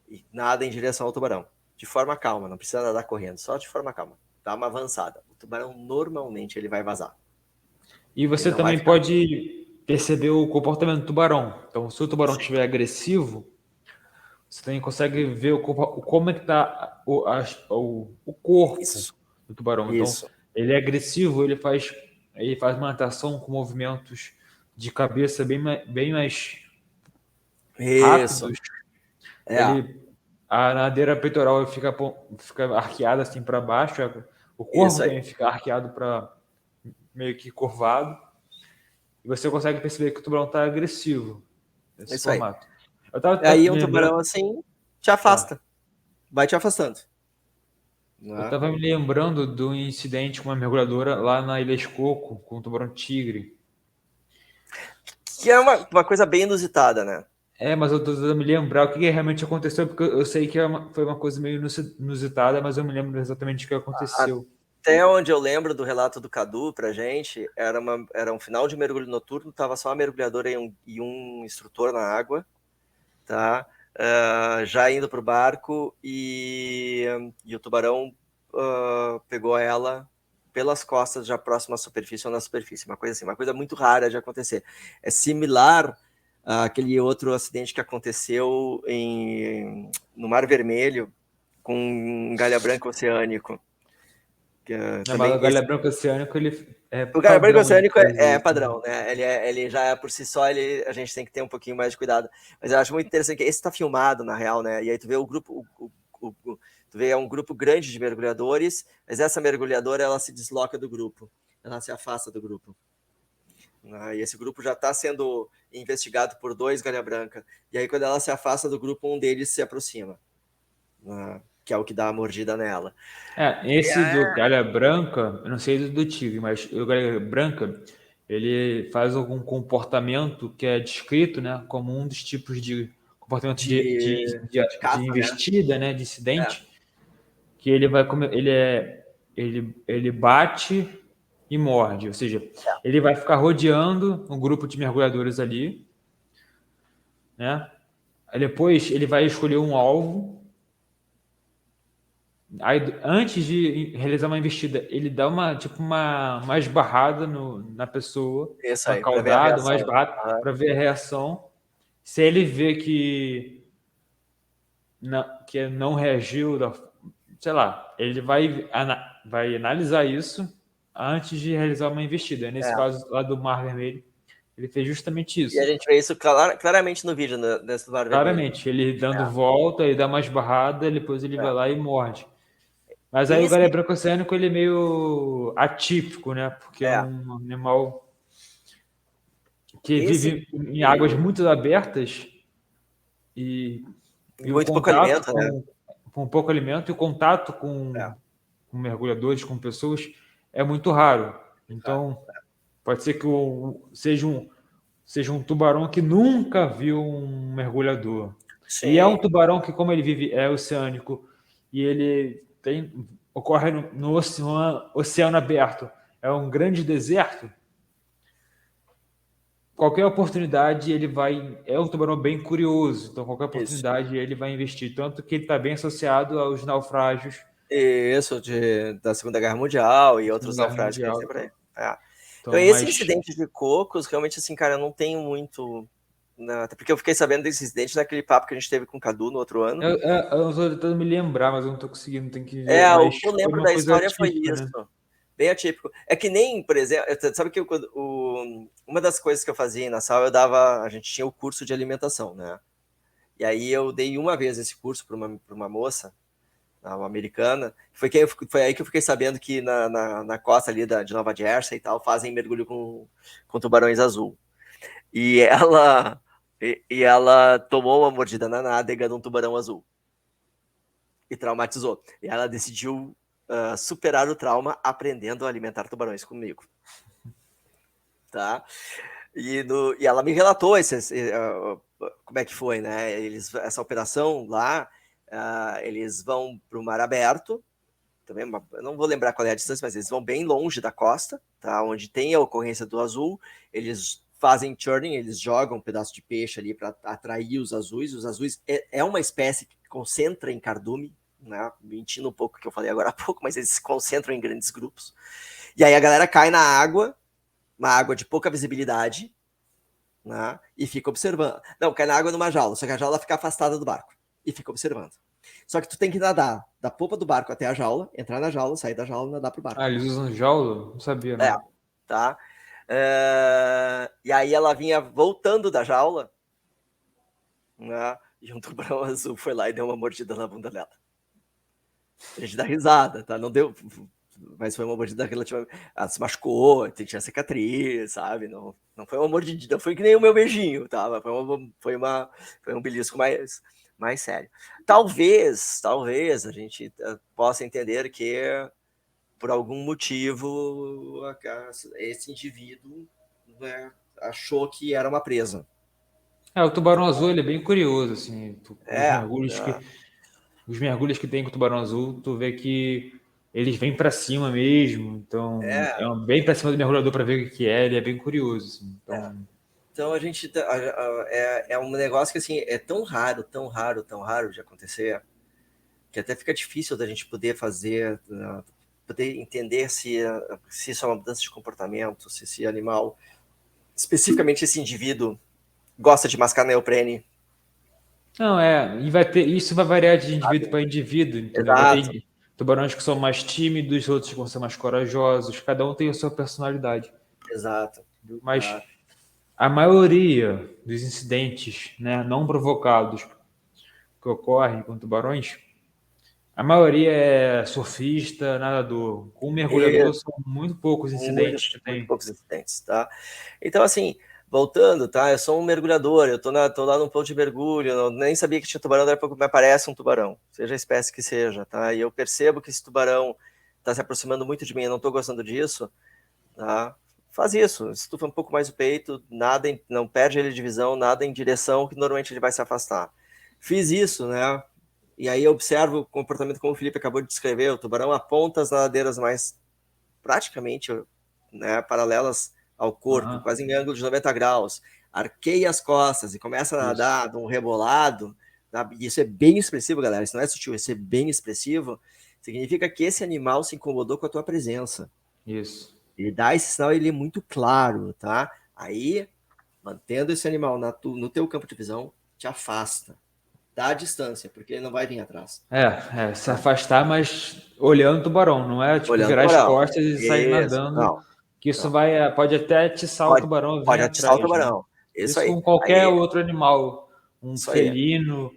e nada em direção ao tubarão. De forma calma, não precisa nadar correndo, só de forma calma. Dá uma avançada. O tubarão normalmente ele vai vazar. E você também pode perceber o comportamento do tubarão. Então, se o tubarão estiver agressivo, você também consegue ver como é que está o corpo do tubarão. Então, ele é agressivo, ele faz uma natação com movimentos de cabeça bem mais rápidos. A nadeira peitoral fica arqueada assim para baixo, o corpo também fica arqueado para meio que curvado. E você consegue perceber que o tubarão está agressivo nesse formato. Aí um tubarão assim te afasta. Vai te afastando. Eu estava me lembrando do incidente com uma mergulhadora lá na Ilha Escoco, com o tubarão-tigre. Que é uma coisa bem inusitada, né? Mas eu tô tentando me lembrar o que realmente aconteceu, porque eu sei que foi uma coisa meio inusitada, mas eu me lembro exatamente o que aconteceu. Até onde eu lembro do relato do Cadu pra gente, era um final de mergulho noturno, tava só a mergulhadora e um instrutor na água, tá? Já indo pro barco e o tubarão pegou ela pelas costas, já próximo à superfície ou na superfície, uma coisa assim, uma coisa muito rara de acontecer. É similar àquele outro acidente que aconteceu no Mar Vermelho com um galha branca oceânico. Mas o galha branco oceânico, ele o galha branco oceânico é padrão, né? Ele já por si só, a gente tem que ter um pouquinho mais de cuidado. Mas eu acho muito interessante que esse está filmado, na real, né? E aí tu vê o grupo, tu vê um grupo grande de mergulhadores, mas essa mergulhadora, ela se desloca do grupo, ela se afasta do grupo. E esse grupo já está sendo investigado por 2 galha branca. E aí quando ela se afasta do grupo, um deles se aproxima, que é o que dá a mordida nela. Esse do galha branca, eu não sei do tigre, mas o galha branca, ele faz algum comportamento que é descrito, né, como um dos tipos de comportamento de investida, né, de incidente, que ele vai ele bate e morde, ou seja, ele vai ficar rodeando um grupo de mergulhadores ali, né? Aí depois ele vai escolher um alvo. Aí, antes de realizar uma investida, ele dá uma esbarrada na pessoa, uma caudada, uma esbarrada, para ver a reação. Se ele vê que não reagiu, sei lá, ele vai analisar isso antes de realizar uma investida. Nesse caso lá do Mar Vermelho, ele fez justamente isso. E a gente vê isso claramente no vídeo desse Mar Vermelho. Claramente, ele dando volta, ele dá uma esbarrada, depois ele vai lá e morde. Mas aí o galha branco oceânico, ele é meio atípico, né? Porque é um animal que vive em águas muito abertas e muito pouco alimento, né? Com pouco alimento, e o contato com mergulhadores, com pessoas, é muito raro. Então, pode ser que seja um tubarão que nunca viu um mergulhador. Sim. E é um tubarão que, como ele vive, é oceânico, e ele ocorre no oceano aberto, é um grande deserto. Qualquer oportunidade é um tubarão bem curioso, então qualquer oportunidade ele vai investir, tanto que ele está bem associado aos naufrágios. Isso, da Segunda Guerra Mundial e outros naufrágios que a gente tem por aí. Então, esse incidente de Cocos, realmente, assim, cara, eu não tenho muito... Até porque eu fiquei sabendo desse incidente naquele papo que a gente teve com o Cadu no outro ano. Eu estou tentando me lembrar, mas eu não estou conseguindo, tem que ver. O que eu lembro da história foi isso. bem atípico. É que nem, por exemplo, sabe que uma das coisas que eu fazia na sala, a gente tinha o curso de alimentação, né? E aí eu dei uma vez esse curso para uma moça, uma americana, foi aí que eu fiquei sabendo que na costa ali de Nova Jersey e tal, fazem mergulho com tubarões azul. E ela tomou uma mordida na nádega de um tubarão azul e traumatizou. E ela decidiu superar o trauma aprendendo a alimentar tubarões comigo. Tá? E ela me relatou como é que foi, né? Essa operação lá, eles vão para o mar aberto, também, eu não vou lembrar qual é a distância, mas eles vão bem longe da costa, tá? Onde tem a ocorrência do azul, eles fazem churning, eles jogam um pedaço de peixe ali para atrair os azuis. Os azuis é uma espécie que concentra em cardume, né? Mentindo um pouco o que eu falei agora há pouco, mas eles se concentram em grandes grupos. E aí a galera cai na água, uma água de pouca visibilidade, né? E fica observando. Não, cai na água numa jaula, só que a jaula fica afastada do barco e fica observando. Só que tu tem que nadar da polpa do barco até a jaula, entrar na jaula, sair da jaula e nadar pro barco. Ah, eles usam jaula? Não sabia, não. Tá? E aí ela vinha voltando da jaula, né? E um tubarão azul foi lá e deu uma mordida na bunda dela. A gente dá risada, tá? Não deu, mas foi uma mordida relativamente. Ela se machucou, tinha cicatriz, sabe? Não foi uma mordida, não foi que nem o meu beijinho, tá? Foi um belisco mais sério. Talvez a gente possa entender que por algum motivo esse indivíduo, né, achou que era uma presa. O tubarão azul ele é bem curioso, assim. Os mergulhos que tem com o tubarão azul, tu vê que eles vêm para cima mesmo. Então, bem para cima do mergulhador para ver o que é. Ele é bem curioso, assim. Então a gente é um negócio que assim é tão raro, tão raro, tão raro de acontecer, que até fica difícil da gente poder fazer, poder entender se isso é uma mudança de comportamento, se esse animal, especificamente esse indivíduo, gosta de mascar neoprene. Não, isso vai variar de indivíduo para indivíduo, entendeu? Vai ter tubarões que são mais tímidos, outros que vão ser mais corajosos, cada um tem a sua personalidade. Exato. Mas a maioria dos incidentes, né, não provocados que ocorrem com tubarões, a maioria é surfista, nadador. Com mergulhador são muito poucos incidentes que tem. Muito poucos incidentes, tá? Então, assim, voltando, tá? Eu sou um mergulhador, eu tô lá num ponto de mergulho, eu nem sabia que tinha tubarão, daí a pouco me aparece um tubarão, seja a espécie que seja, tá? E eu percebo que esse tubarão tá se aproximando muito de mim, eu não tô gostando disso, tá? Faz isso, estufa um pouco mais o peito, nada, não perde ele de visão, nada em direção que normalmente ele vai se afastar. Fiz isso, né? E aí eu observo o comportamento como o Felipe acabou de descrever, o tubarão aponta as nadadeiras mais praticamente, né, paralelas ao corpo, quase em ângulo de 90 graus, arqueia as costas e começa a nadar de um rebolado, isso é bem expressivo, galera, isso não é sutil, isso é bem expressivo, significa que esse animal se incomodou com a tua presença. Isso. Ele dá esse sinal, ele é muito claro, tá? Aí, mantendo esse animal no teu campo de visão, te afasta. Dá a distância, porque ele não vai vir atrás. Se afastar, mas olhando o tubarão, não é tipo Olhando virar as costas e sair nadando, não, que isso pode até atiçar o tubarão, pode vem atiçar o atrás. tubarão. Né? Isso com qualquer outro animal, um felino,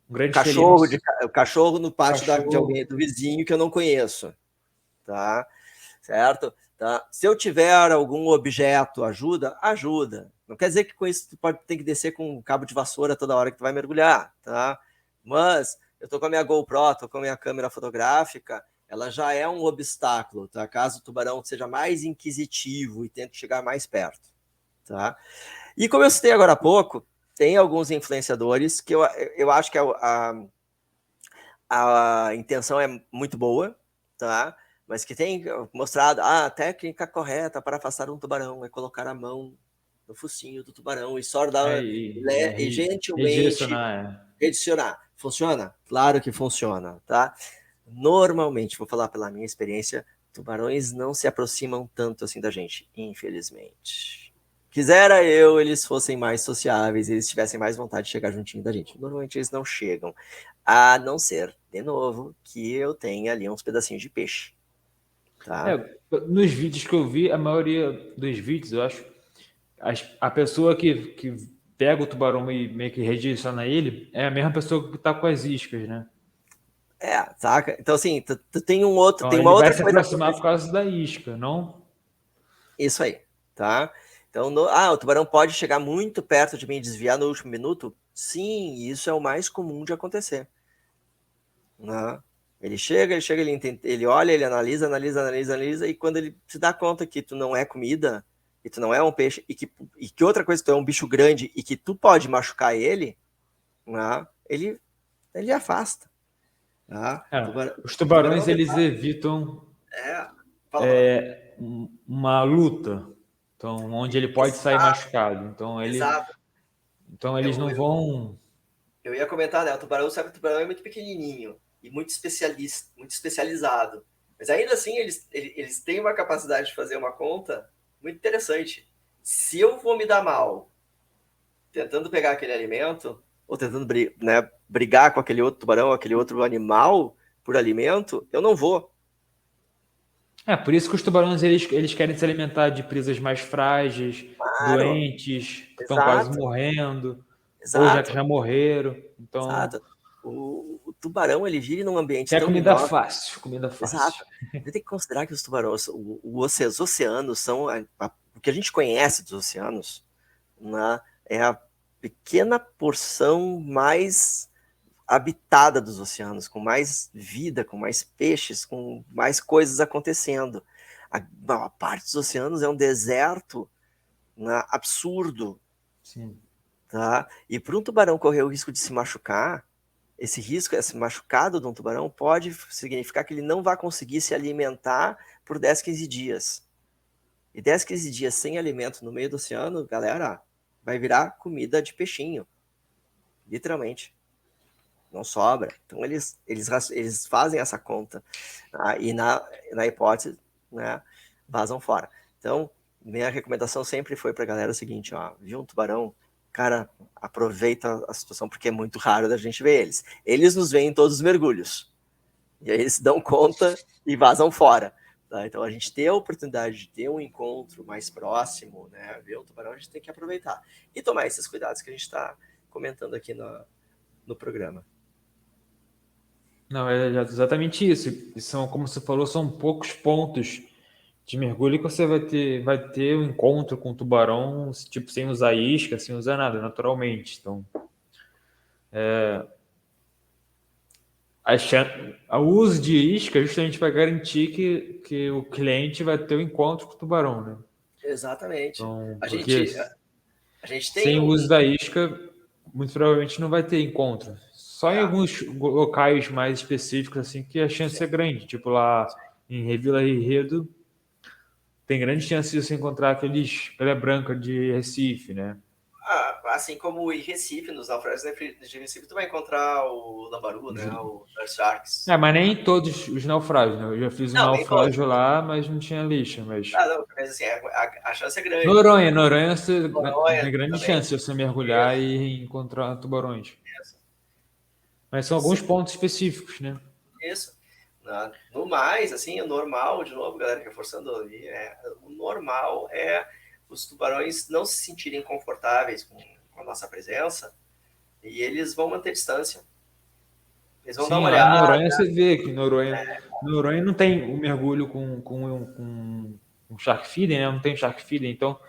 um grande felino. Cachorro no pátio de alguém, do vizinho que eu não conheço, tá? Certo? Tá? Se eu tiver algum objeto, ajuda. Não quer dizer que com isso tu ter que descer com um cabo de vassoura toda hora que tu vai mergulhar, tá? Mas eu tô com a minha GoPro, tô com a minha câmera fotográfica, ela já é um obstáculo, tá? Caso o tubarão seja mais inquisitivo e tente chegar mais perto, tá? E como eu citei agora há pouco, tem alguns influenciadores que eu acho que a intenção é muito boa, tá? Mas que tem mostrado a técnica correta para afastar um tubarão é colocar a mão no focinho do tubarão e só dar e gentilmente redirecionar. Funciona? Claro que funciona, tá? Normalmente, vou falar pela minha experiência, tubarões não se aproximam tanto assim da gente, infelizmente. Quisera eles fossem mais sociáveis, eles tivessem mais vontade de chegar juntinho da gente. Normalmente eles não chegam, a não ser, de novo, que eu tenha ali uns pedacinhos de peixe. tá? Nos vídeos que eu vi, a maioria dos vídeos, eu acho, a pessoa que pega o tubarão e meio que redireciona ele é a mesma pessoa que tá com as iscas, né? Saca? Então, assim, tu tem um outro, Então tem uma ele vai outra se coisa aproximar por acontecendo. causa da isca, não? Isso aí, tá? Então, o tubarão pode chegar muito perto de mim e desviar no último minuto? Sim, isso é o mais comum de acontecer, né? Ele olha, ele analisa, e quando ele se dá conta que tu não é comida, e tu não é um peixe, e que outra coisa, tu é um bicho grande e que tu pode machucar ele, né? Ele afasta, tá? Os O tubarão tubarões, eles evitam é, fala. uma luta, então, onde ele pode sair Exato, machucado. Então, exato. eles não vão... Eu ia comentar, né? O tubarão, sabe que o tubarão é muito pequenininho e muito especialista, muito especializado. Mas ainda assim, eles têm uma capacidade de fazer uma conta muito interessante. Se eu vou me dar mal tentando pegar aquele alimento, ou tentando né, brigar com aquele outro tubarão, aquele outro animal por alimento, eu não vou. Por isso que os tubarões, eles querem se alimentar de presas mais frágeis, Claro, doentes, que estão quase exato, morrendo, ou já que exato, já morreram. Então, exato. O tubarão, ele vive num ambiente quer tão comida inóspito. fácil, comida fácil. Exato. A gente tem que considerar que os tubarões, os oceanos são o que a gente conhece dos oceanos, né, é a pequena porção mais habitada dos oceanos, com mais vida, com mais peixes, com mais coisas acontecendo. A maior parte dos oceanos é um deserto, né, absurdo, Sim. tá? E para um tubarão correr o risco de se machucar, esse machucado de um tubarão pode significar que ele não vai conseguir se alimentar por 10, 15 dias. E 10, 15 dias sem alimento no meio do oceano, galera, vai virar comida de peixinho. Literalmente. Não sobra. Então eles fazem essa conta. E na hipótese, né, vazam fora. Então, minha recomendação sempre foi pra galera o seguinte, ó, viu um tubarão? Cara, aproveita a situação, porque é muito raro da gente ver eles. Eles nos veem em todos os mergulhos. E aí eles dão conta e vazam fora. Tá? Então a gente ter a oportunidade de ter um encontro mais próximo, né, ver um tubarão, a gente tem que aproveitar. E tomar esses cuidados que a gente está comentando aqui no programa. Não, é exatamente isso. E são, como você falou, são poucos pontos de mergulho que você vai ter um encontro com o tubarão, tipo, sem usar isca, sem usar nada, naturalmente. Então, o uso de isca é justamente para garantir que o cliente vai ter o encontro com o tubarão, né? Exatamente. Então, A porque gente, a gente tem sem o uso da isca, muito provavelmente não vai ter encontro. Só em é, alguns locais mais específicos, assim, que a chance é grande. Tipo lá em Revila Herredo, tem grande chance de você encontrar aqueles pele branca de Recife, né? assim como em Recife, nos naufrágios de Recife, tu vai encontrar o Lambaru, né? O Nurse Sharks. Mas nem todos os naufrágios, né? Eu já fiz um Não, nem todos. naufrágio lá, mas não tinha lixa. Mas Não, mas assim, a chance é grande. Noronha você Noronha tem grande também. chance de você mergulhar e encontrar tubarões. Isso. Mas são alguns pontos específicos, né? Isso. No mais, assim, o normal, de novo, galera, reforçando ali, o normal é os tubarões não se sentirem confortáveis com a nossa presença e eles vão manter distância. Eles vão dar Sim, uma lá em olhada. Noronha você vê que Noronha não tem o mergulho com shark feeding, né? Não tem shark feeding. Então,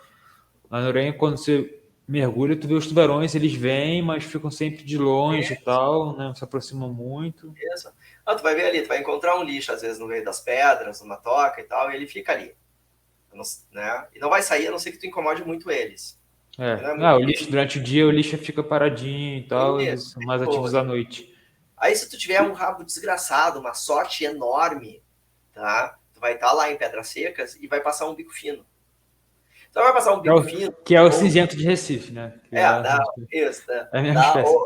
na Noronha, quando você mergulha, tu vê os tubarões, eles vêm, mas ficam sempre de longe e tal, né? Não se aproximam muito. Isso. Tu vai ver ali, tu vai encontrar um lixo, às vezes, no meio das pedras, numa toca e tal, e ele fica ali. Né? E não vai sair, a não ser que tu incomode muito eles. O lixo, durante o dia, o lixo fica paradinho e tal, eles são mais ativos à noite. Aí, se tu tiver um rabo desgraçado, uma sorte enorme, tá? Tu vai estar lá em Pedras Secas e vai passar um bico fino. Então vai passar um bico fino. Que é o cinzento de Recife, né? Isso, né? É a mesma espécie.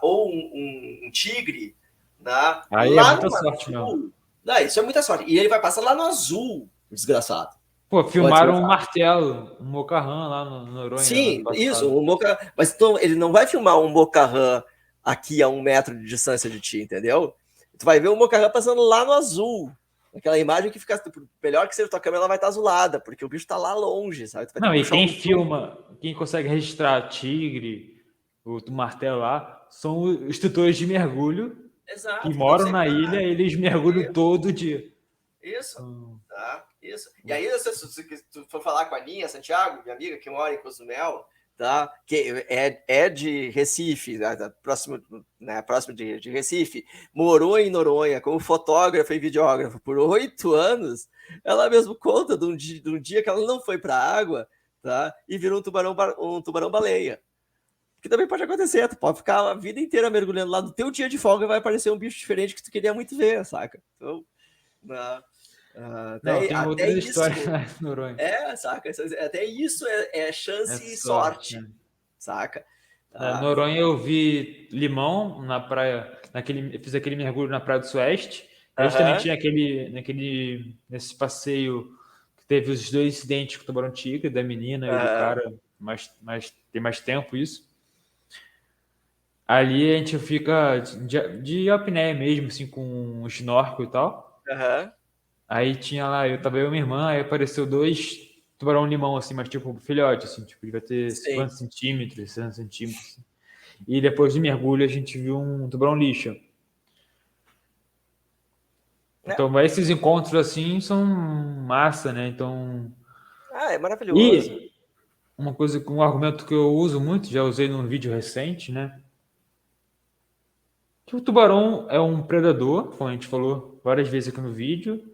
Ou um tigre, né? Aí é Lá muita no sorte azul. mesmo. Não, isso é muita sorte. E ele vai passar lá no azul, desgraçado. Pô, filmaram um martelo, um mocarrã lá no Noronha ano Sim, isso, passado. mas então, ele não vai filmar um mocarrã aqui a 1 metro de distância de ti, entendeu? Tu vai ver o mocarrã passando lá no azul, Aquela imagem que fica, melhor que seja tua câmera, ela vai estar azulada, porque o bicho tá lá longe, sabe? Tu vai ter Não, que e puxar quem um zoom. filma, quem consegue registrar tigre, o martelo lá, são os tutores de mergulho que Exato, que estão moram na sempre ilha, lá. eles mergulham todo dia. Isso, Hum, tá? Isso. E aí, se tu for falar com a Aninha Santiago, minha amiga que mora em Cozumel, tá? Que é de Recife, próximo, né, próximo de Recife, morou em Noronha como fotógrafa e videógrafa por 8 anos. Ela mesmo conta de um dia que ela não foi para a água, tá? E virou um tubarão baleia. Que também pode acontecer, tu pode ficar a vida inteira mergulhando lá no teu dia de folga e vai aparecer um bicho diferente que tu queria muito ver, saca? Então, né, Não, tem até outras histórias isso, lá em Noronha. saca? Até isso é É chance e sorte, sorte, né? saca? Na Tá? Noronha eu vi limão na praia, eu fiz aquele mergulho na Praia do Sueste. A gente também Aham, tinha nesse passeio que teve os dois incidentes com o tubarão-tigre, da menina e do aham, cara, mas tem mais tempo isso. Ali a gente fica de apneia mesmo, assim, com um snorkel e tal. aham. Aí tinha lá, eu tava eu e minha irmã, aí apareceu dois tubarão-limão, assim, mas tipo filhote, assim, tipo, devia ter Sim, 50 centímetros, 60 centímetros. Assim. E depois do mergulho a gente viu um tubarão-lixa. né? Então, esses encontros assim são massa, né? Então, Ah, é maravilhoso. e um argumento que eu uso muito, já usei num vídeo recente, né? Que o tubarão é um predador, como a gente falou várias vezes aqui no vídeo,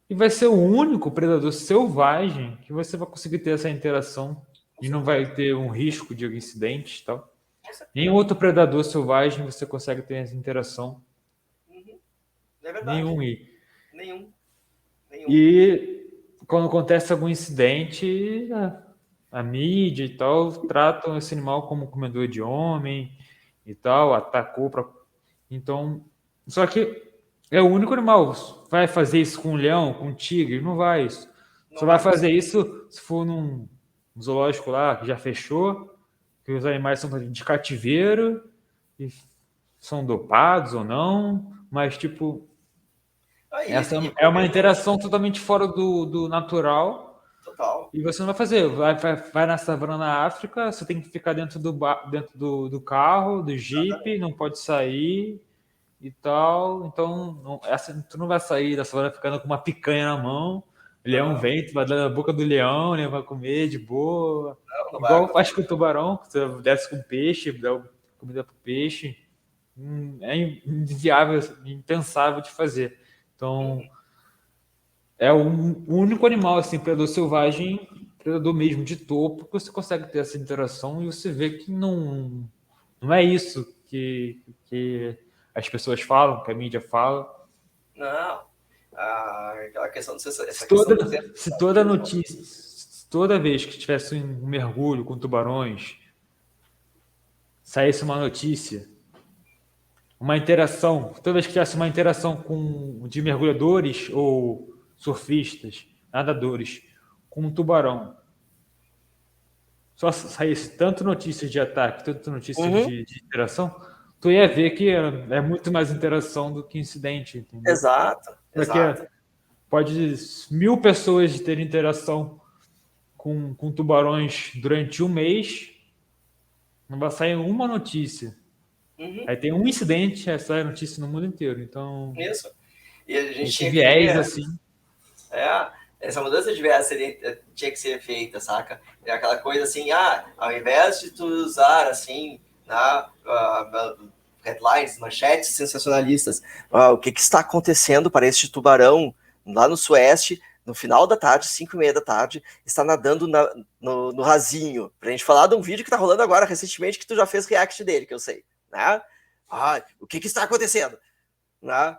e vai ser o único predador selvagem que você vai conseguir ter essa interação Com e não certeza, vai ter um risco de incidentes e tal. com Nenhum certeza. outro predador selvagem você consegue ter essa interação. Uhum. É verdade. Nenhum. Nenhum, nenhum. E quando acontece algum incidente, a mídia e tal tratam esse animal como comedor de homem e tal, atacou para. Então, só que é o único animal. Vai fazer isso com um leão, com um tigre? Não vai. Não Só vai vai fazer conseguir. isso se for num zoológico lá que já fechou, que os animais são de cativeiro e são dopados ou não, mas tipo Aí, essa e é uma comendo interação totalmente fora do natural total. e você não vai fazer. Vai na savana na África, você tem que ficar dentro do carro, do Jeep, não pode sair e tal. Então, tu não vai sair da savana ficando com uma picanha na mão. O leão Não, vem, tu vai dar na boca do leão, ele vai comer de boa. não, não vai Igual faz acontecer. com o tubarão, que você desce com peixe, dá comida pro peixe. É inviável, impensável de fazer. Então, é o único animal, assim, predador selvagem, predador mesmo de topo, que você consegue ter essa interação e você vê que não é isso que as pessoas falam, que a mídia fala. Não. Aquela questão Se essa questão toda, do se toda sensacionalismo. notícia, toda vez que tivesse um mergulho com tubarões, saísse uma notícia, uma interação, toda vez que tivesse uma interação de mergulhadores ou surfistas, nadadores, com um tubarão, só saísse tanto notícias de ataque, tanto notícias Uhum. de interação, tu ia ver que é muito mais interação do que incidente, entendeu? Exato, Porque exato. pode 1.000 pessoas ter interação com tubarões durante um mês, não vai sair uma notícia. Uhum. Aí tem um incidente, aí sai notícia no mundo inteiro. Então, Isso. E a gente esse tinha que viés ver, assim, essa mudança de viés tinha que ser feita, saca? É aquela coisa assim, ao invés de tu usar assim, headlines, manchetes sensacionalistas, o que está acontecendo para este tubarão lá no Sueste, no final da tarde, 5:30 da tarde, está nadando no rasinho. Pra gente falar de um vídeo que tá rolando agora recentemente, que tu já fez react dele, que eu sei, né? O que está acontecendo? Né?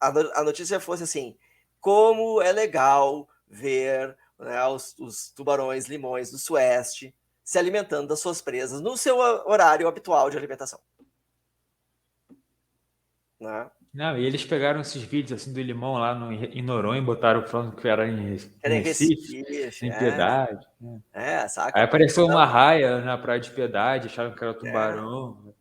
A notícia fosse assim: como é legal ver, né, os tubarões limões do Sueste se alimentando das suas presas no seu horário habitual de alimentação. Né? não, e eles pegaram esses vídeos assim do limão lá em Noronha e botaram falando que era em Era em Recife, Recife, em Piedade. Né? Aí saca? apareceu uma Então, raia na praia de Piedade, acharam que era tubarão.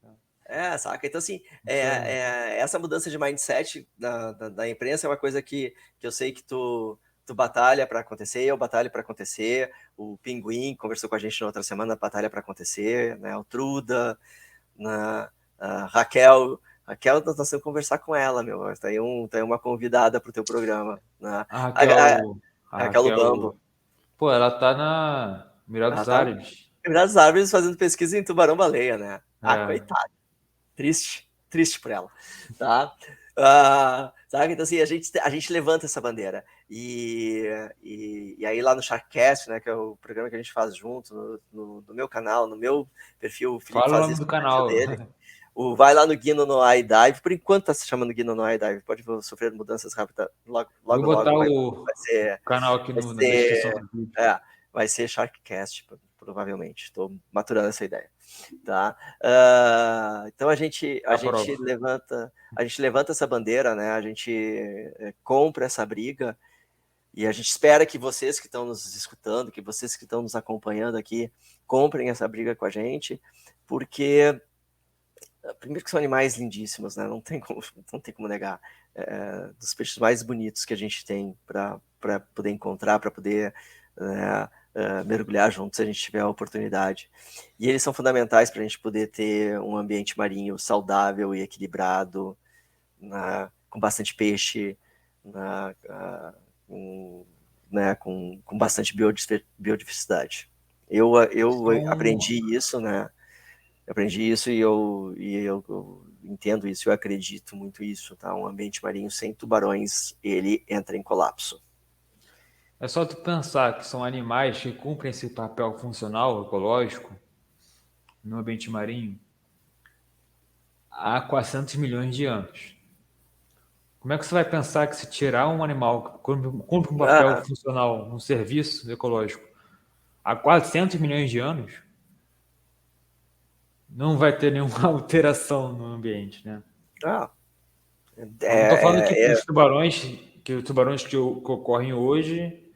Saca? Então, assim, Isso é. essa mudança de mindset da imprensa é uma coisa que eu sei que tu batalha para acontecer, eu batalho para acontecer, o Pinguim conversou com a gente na outra semana, batalha para acontecer, né? O Truda, a Raquel, nós temos que conversar com ela, meu. Tá aí uma convidada para o teu programa, né? A A Raquel, a Raquel Raquel, Lubambo. pô, ela tá na Ela Emirados tá Árabes. nas árvores fazendo pesquisa em tubarão-baleia, né? É. Coitada. Triste, triste por ela, tá? Sabe? Então, assim, a gente levanta essa bandeira. E aí lá no Sharkcast, né, que é o programa que a gente faz junto, no meu canal, no meu perfil, o Felipe Fala o faz nome isso do no perfil canal. dele. Vai lá no Guino no iDive, por enquanto tá se chamando Guino no iDive, pode sofrer mudanças rápidas, logo, Vou logo, botar logo o vai ser, canal aqui vai na descrição ser, do vídeo. vai ser Sharkcast, provavelmente, estou maturando essa ideia. Tá? Então a gente Aprova. levanta essa bandeira, né? A gente compra essa briga e a gente espera que vocês que estão nos escutando, que vocês que estão nos acompanhando aqui, comprem essa briga com a gente, porque primeiro que são animais lindíssimos, né? Não tem como negar. Dos peixes mais bonitos que a gente tem para poder encontrar, para poder mergulhar juntos se a gente tiver a oportunidade. E eles são fundamentais para a gente poder ter um ambiente marinho saudável e equilibrado, com bastante peixe, com bastante biodiversidade. Eu São, aprendi isso, né? Eu aprendi isso e eu entendo isso, eu acredito muito isso, tá? Um ambiente marinho sem tubarões, ele entra em colapso. é só tu pensar que são animais que cumprem esse papel funcional, ecológico, no ambiente marinho há 400 milhões de anos. Como é que você vai pensar que se tirar um animal que cumpre um papel Ah, funcional, um serviço ecológico, há 400 milhões de anos, não vai ter nenhuma alteração no ambiente, né? ah, Eu não estou falando que é, é, os tubarões que ocorrem hoje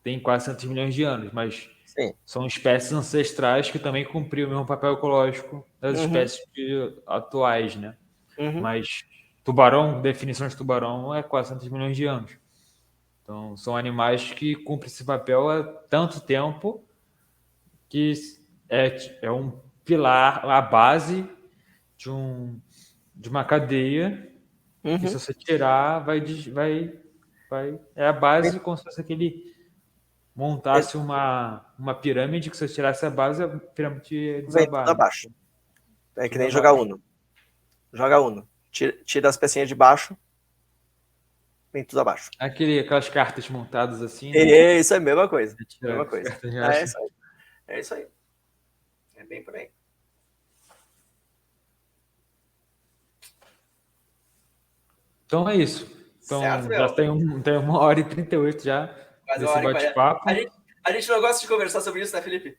têm 400 milhões de anos, mas sim. são espécies ancestrais que também cumpriam o mesmo papel ecológico das Uhum, espécies atuais, né? uhum. Mas tubarão, definição de tubarão é 400 milhões de anos. Então, são animais que cumprem esse papel há tanto tempo que é um pilar, a base de, de uma cadeia que, se Uhum. você tirar, vai. É a base, como se fosse aquele. Montasse uma pirâmide, que, se você tirasse a base, a pirâmide ia Vem tudo desabar, né? abaixo. É que Tudo nem jogar abaixo. Uno. Joga Uno. Tira as pecinhas de baixo, vem tudo abaixo. Aquelas cartas montadas assim, né? É isso aí, mesma coisa. Você tira Mesma as coisa. cartas de É acha. isso aí. É isso aí. É bem por aí. Então é isso. Certo, Então já meu? tem 1h38 já Quase uma desse hora e 40. A bate-papo. gente, a gente não gosta de conversar sobre isso, né, Felipe?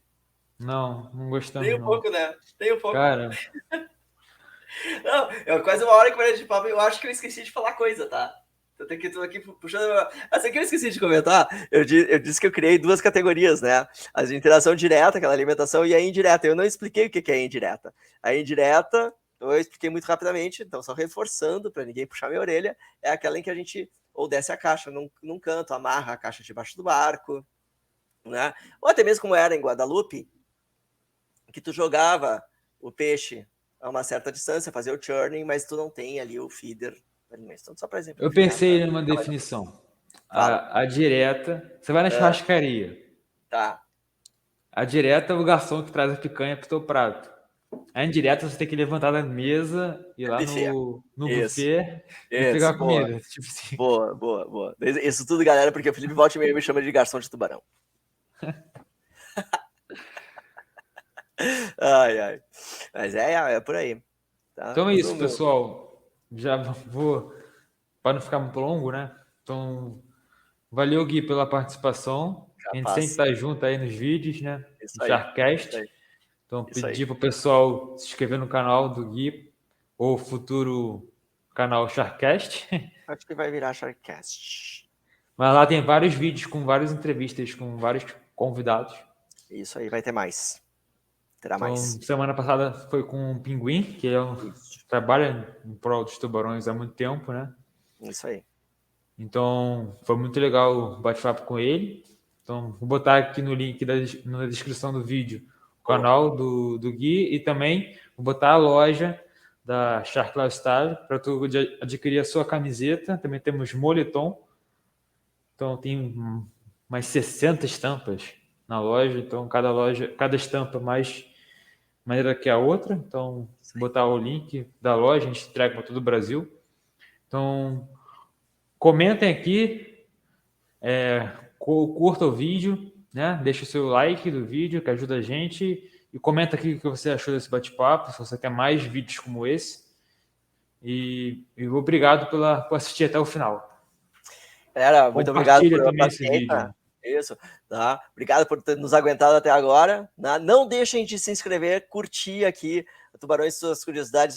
Não, não Nem gostamos um não. pouco, né? Nem um pouco. Cara, Não, é quase uma hora e 40 de papo. Eu acho que eu esqueci de falar coisa, tá? Tô aqui puxando. Essa aqui eu esqueci de comentar. Eu disse que eu criei duas categorias, né? As de interação direta, aquela alimentação, e a indireta. Eu não expliquei o que é a indireta. A indireta, eu expliquei muito rapidamente, então só reforçando para ninguém puxar minha orelha, é aquela em que a gente ou desce a caixa num canto, amarra a caixa debaixo do barco, né? Ou até mesmo como era em Guadalupe, que tu jogava o peixe a uma certa distância, fazia o churning, mas tu não tem ali o feeder. Então, só para eu exemplificar, para pensei numa ficar mais. definição. Fala. A direta, você vai na Ah, churrascaria. tá. A direta é o garçom que traz a picanha pro teu prato. A indireta, você tem que levantar da mesa, ir lá Buffet. no Isso. buffet e pegar Isso. a Boa. comida. Tipo assim. Boa, boa, boa. Isso tudo, galera, porque o Felipe Volte me chama de garçom de tubarão. Ai, ai. Mas é por aí. Tá? Então é isso, Resumo. pessoal. Já vou, para não ficar muito longo, né? Então, valeu, Gui, pela participação. A gente sempre Capaz. está junto aí nos vídeos, né? Isso No aí. Isso Sharkcast. aí. Então, Isso aí. pedir para o pessoal se inscrever no canal do Gui, ou futuro canal Sharkcast. Acho que vai virar Sharkcast. Mas lá tem vários vídeos com várias entrevistas com vários convidados. Isso aí, vai ter mais. Terá Então, mais. semana passada foi com o Pinguim, que trabalha em prol dos tubarões há muito tempo, né? Isso aí. Então, foi muito legal o bate-papo com ele. Então, vou botar aqui no link na descrição do vídeo o canal do Gui e também vou botar a loja da Shark Lifestyle para tu adquirir a sua camiseta. Também temos moletom. Então, tem umas 60 estampas na loja. Então, cada estampa mais maneira que a outra. Então, vou botar o link da loja, a gente entrega para todo o Brasil. Então, comentem aqui, curta o vídeo, né? Deixa o seu like do vídeo, que ajuda a gente. E comenta aqui o que você achou desse bate-papo, se você quer mais vídeos como esse. E obrigado por assistir até o final. Galera, muito obrigado Compartilha pela também esse paciência. vídeo. Isso, tá? Obrigado por ter nos aguentado até agora. Né? Não deixem de se inscrever, curtir aqui Tubarões e Suas Curiosidades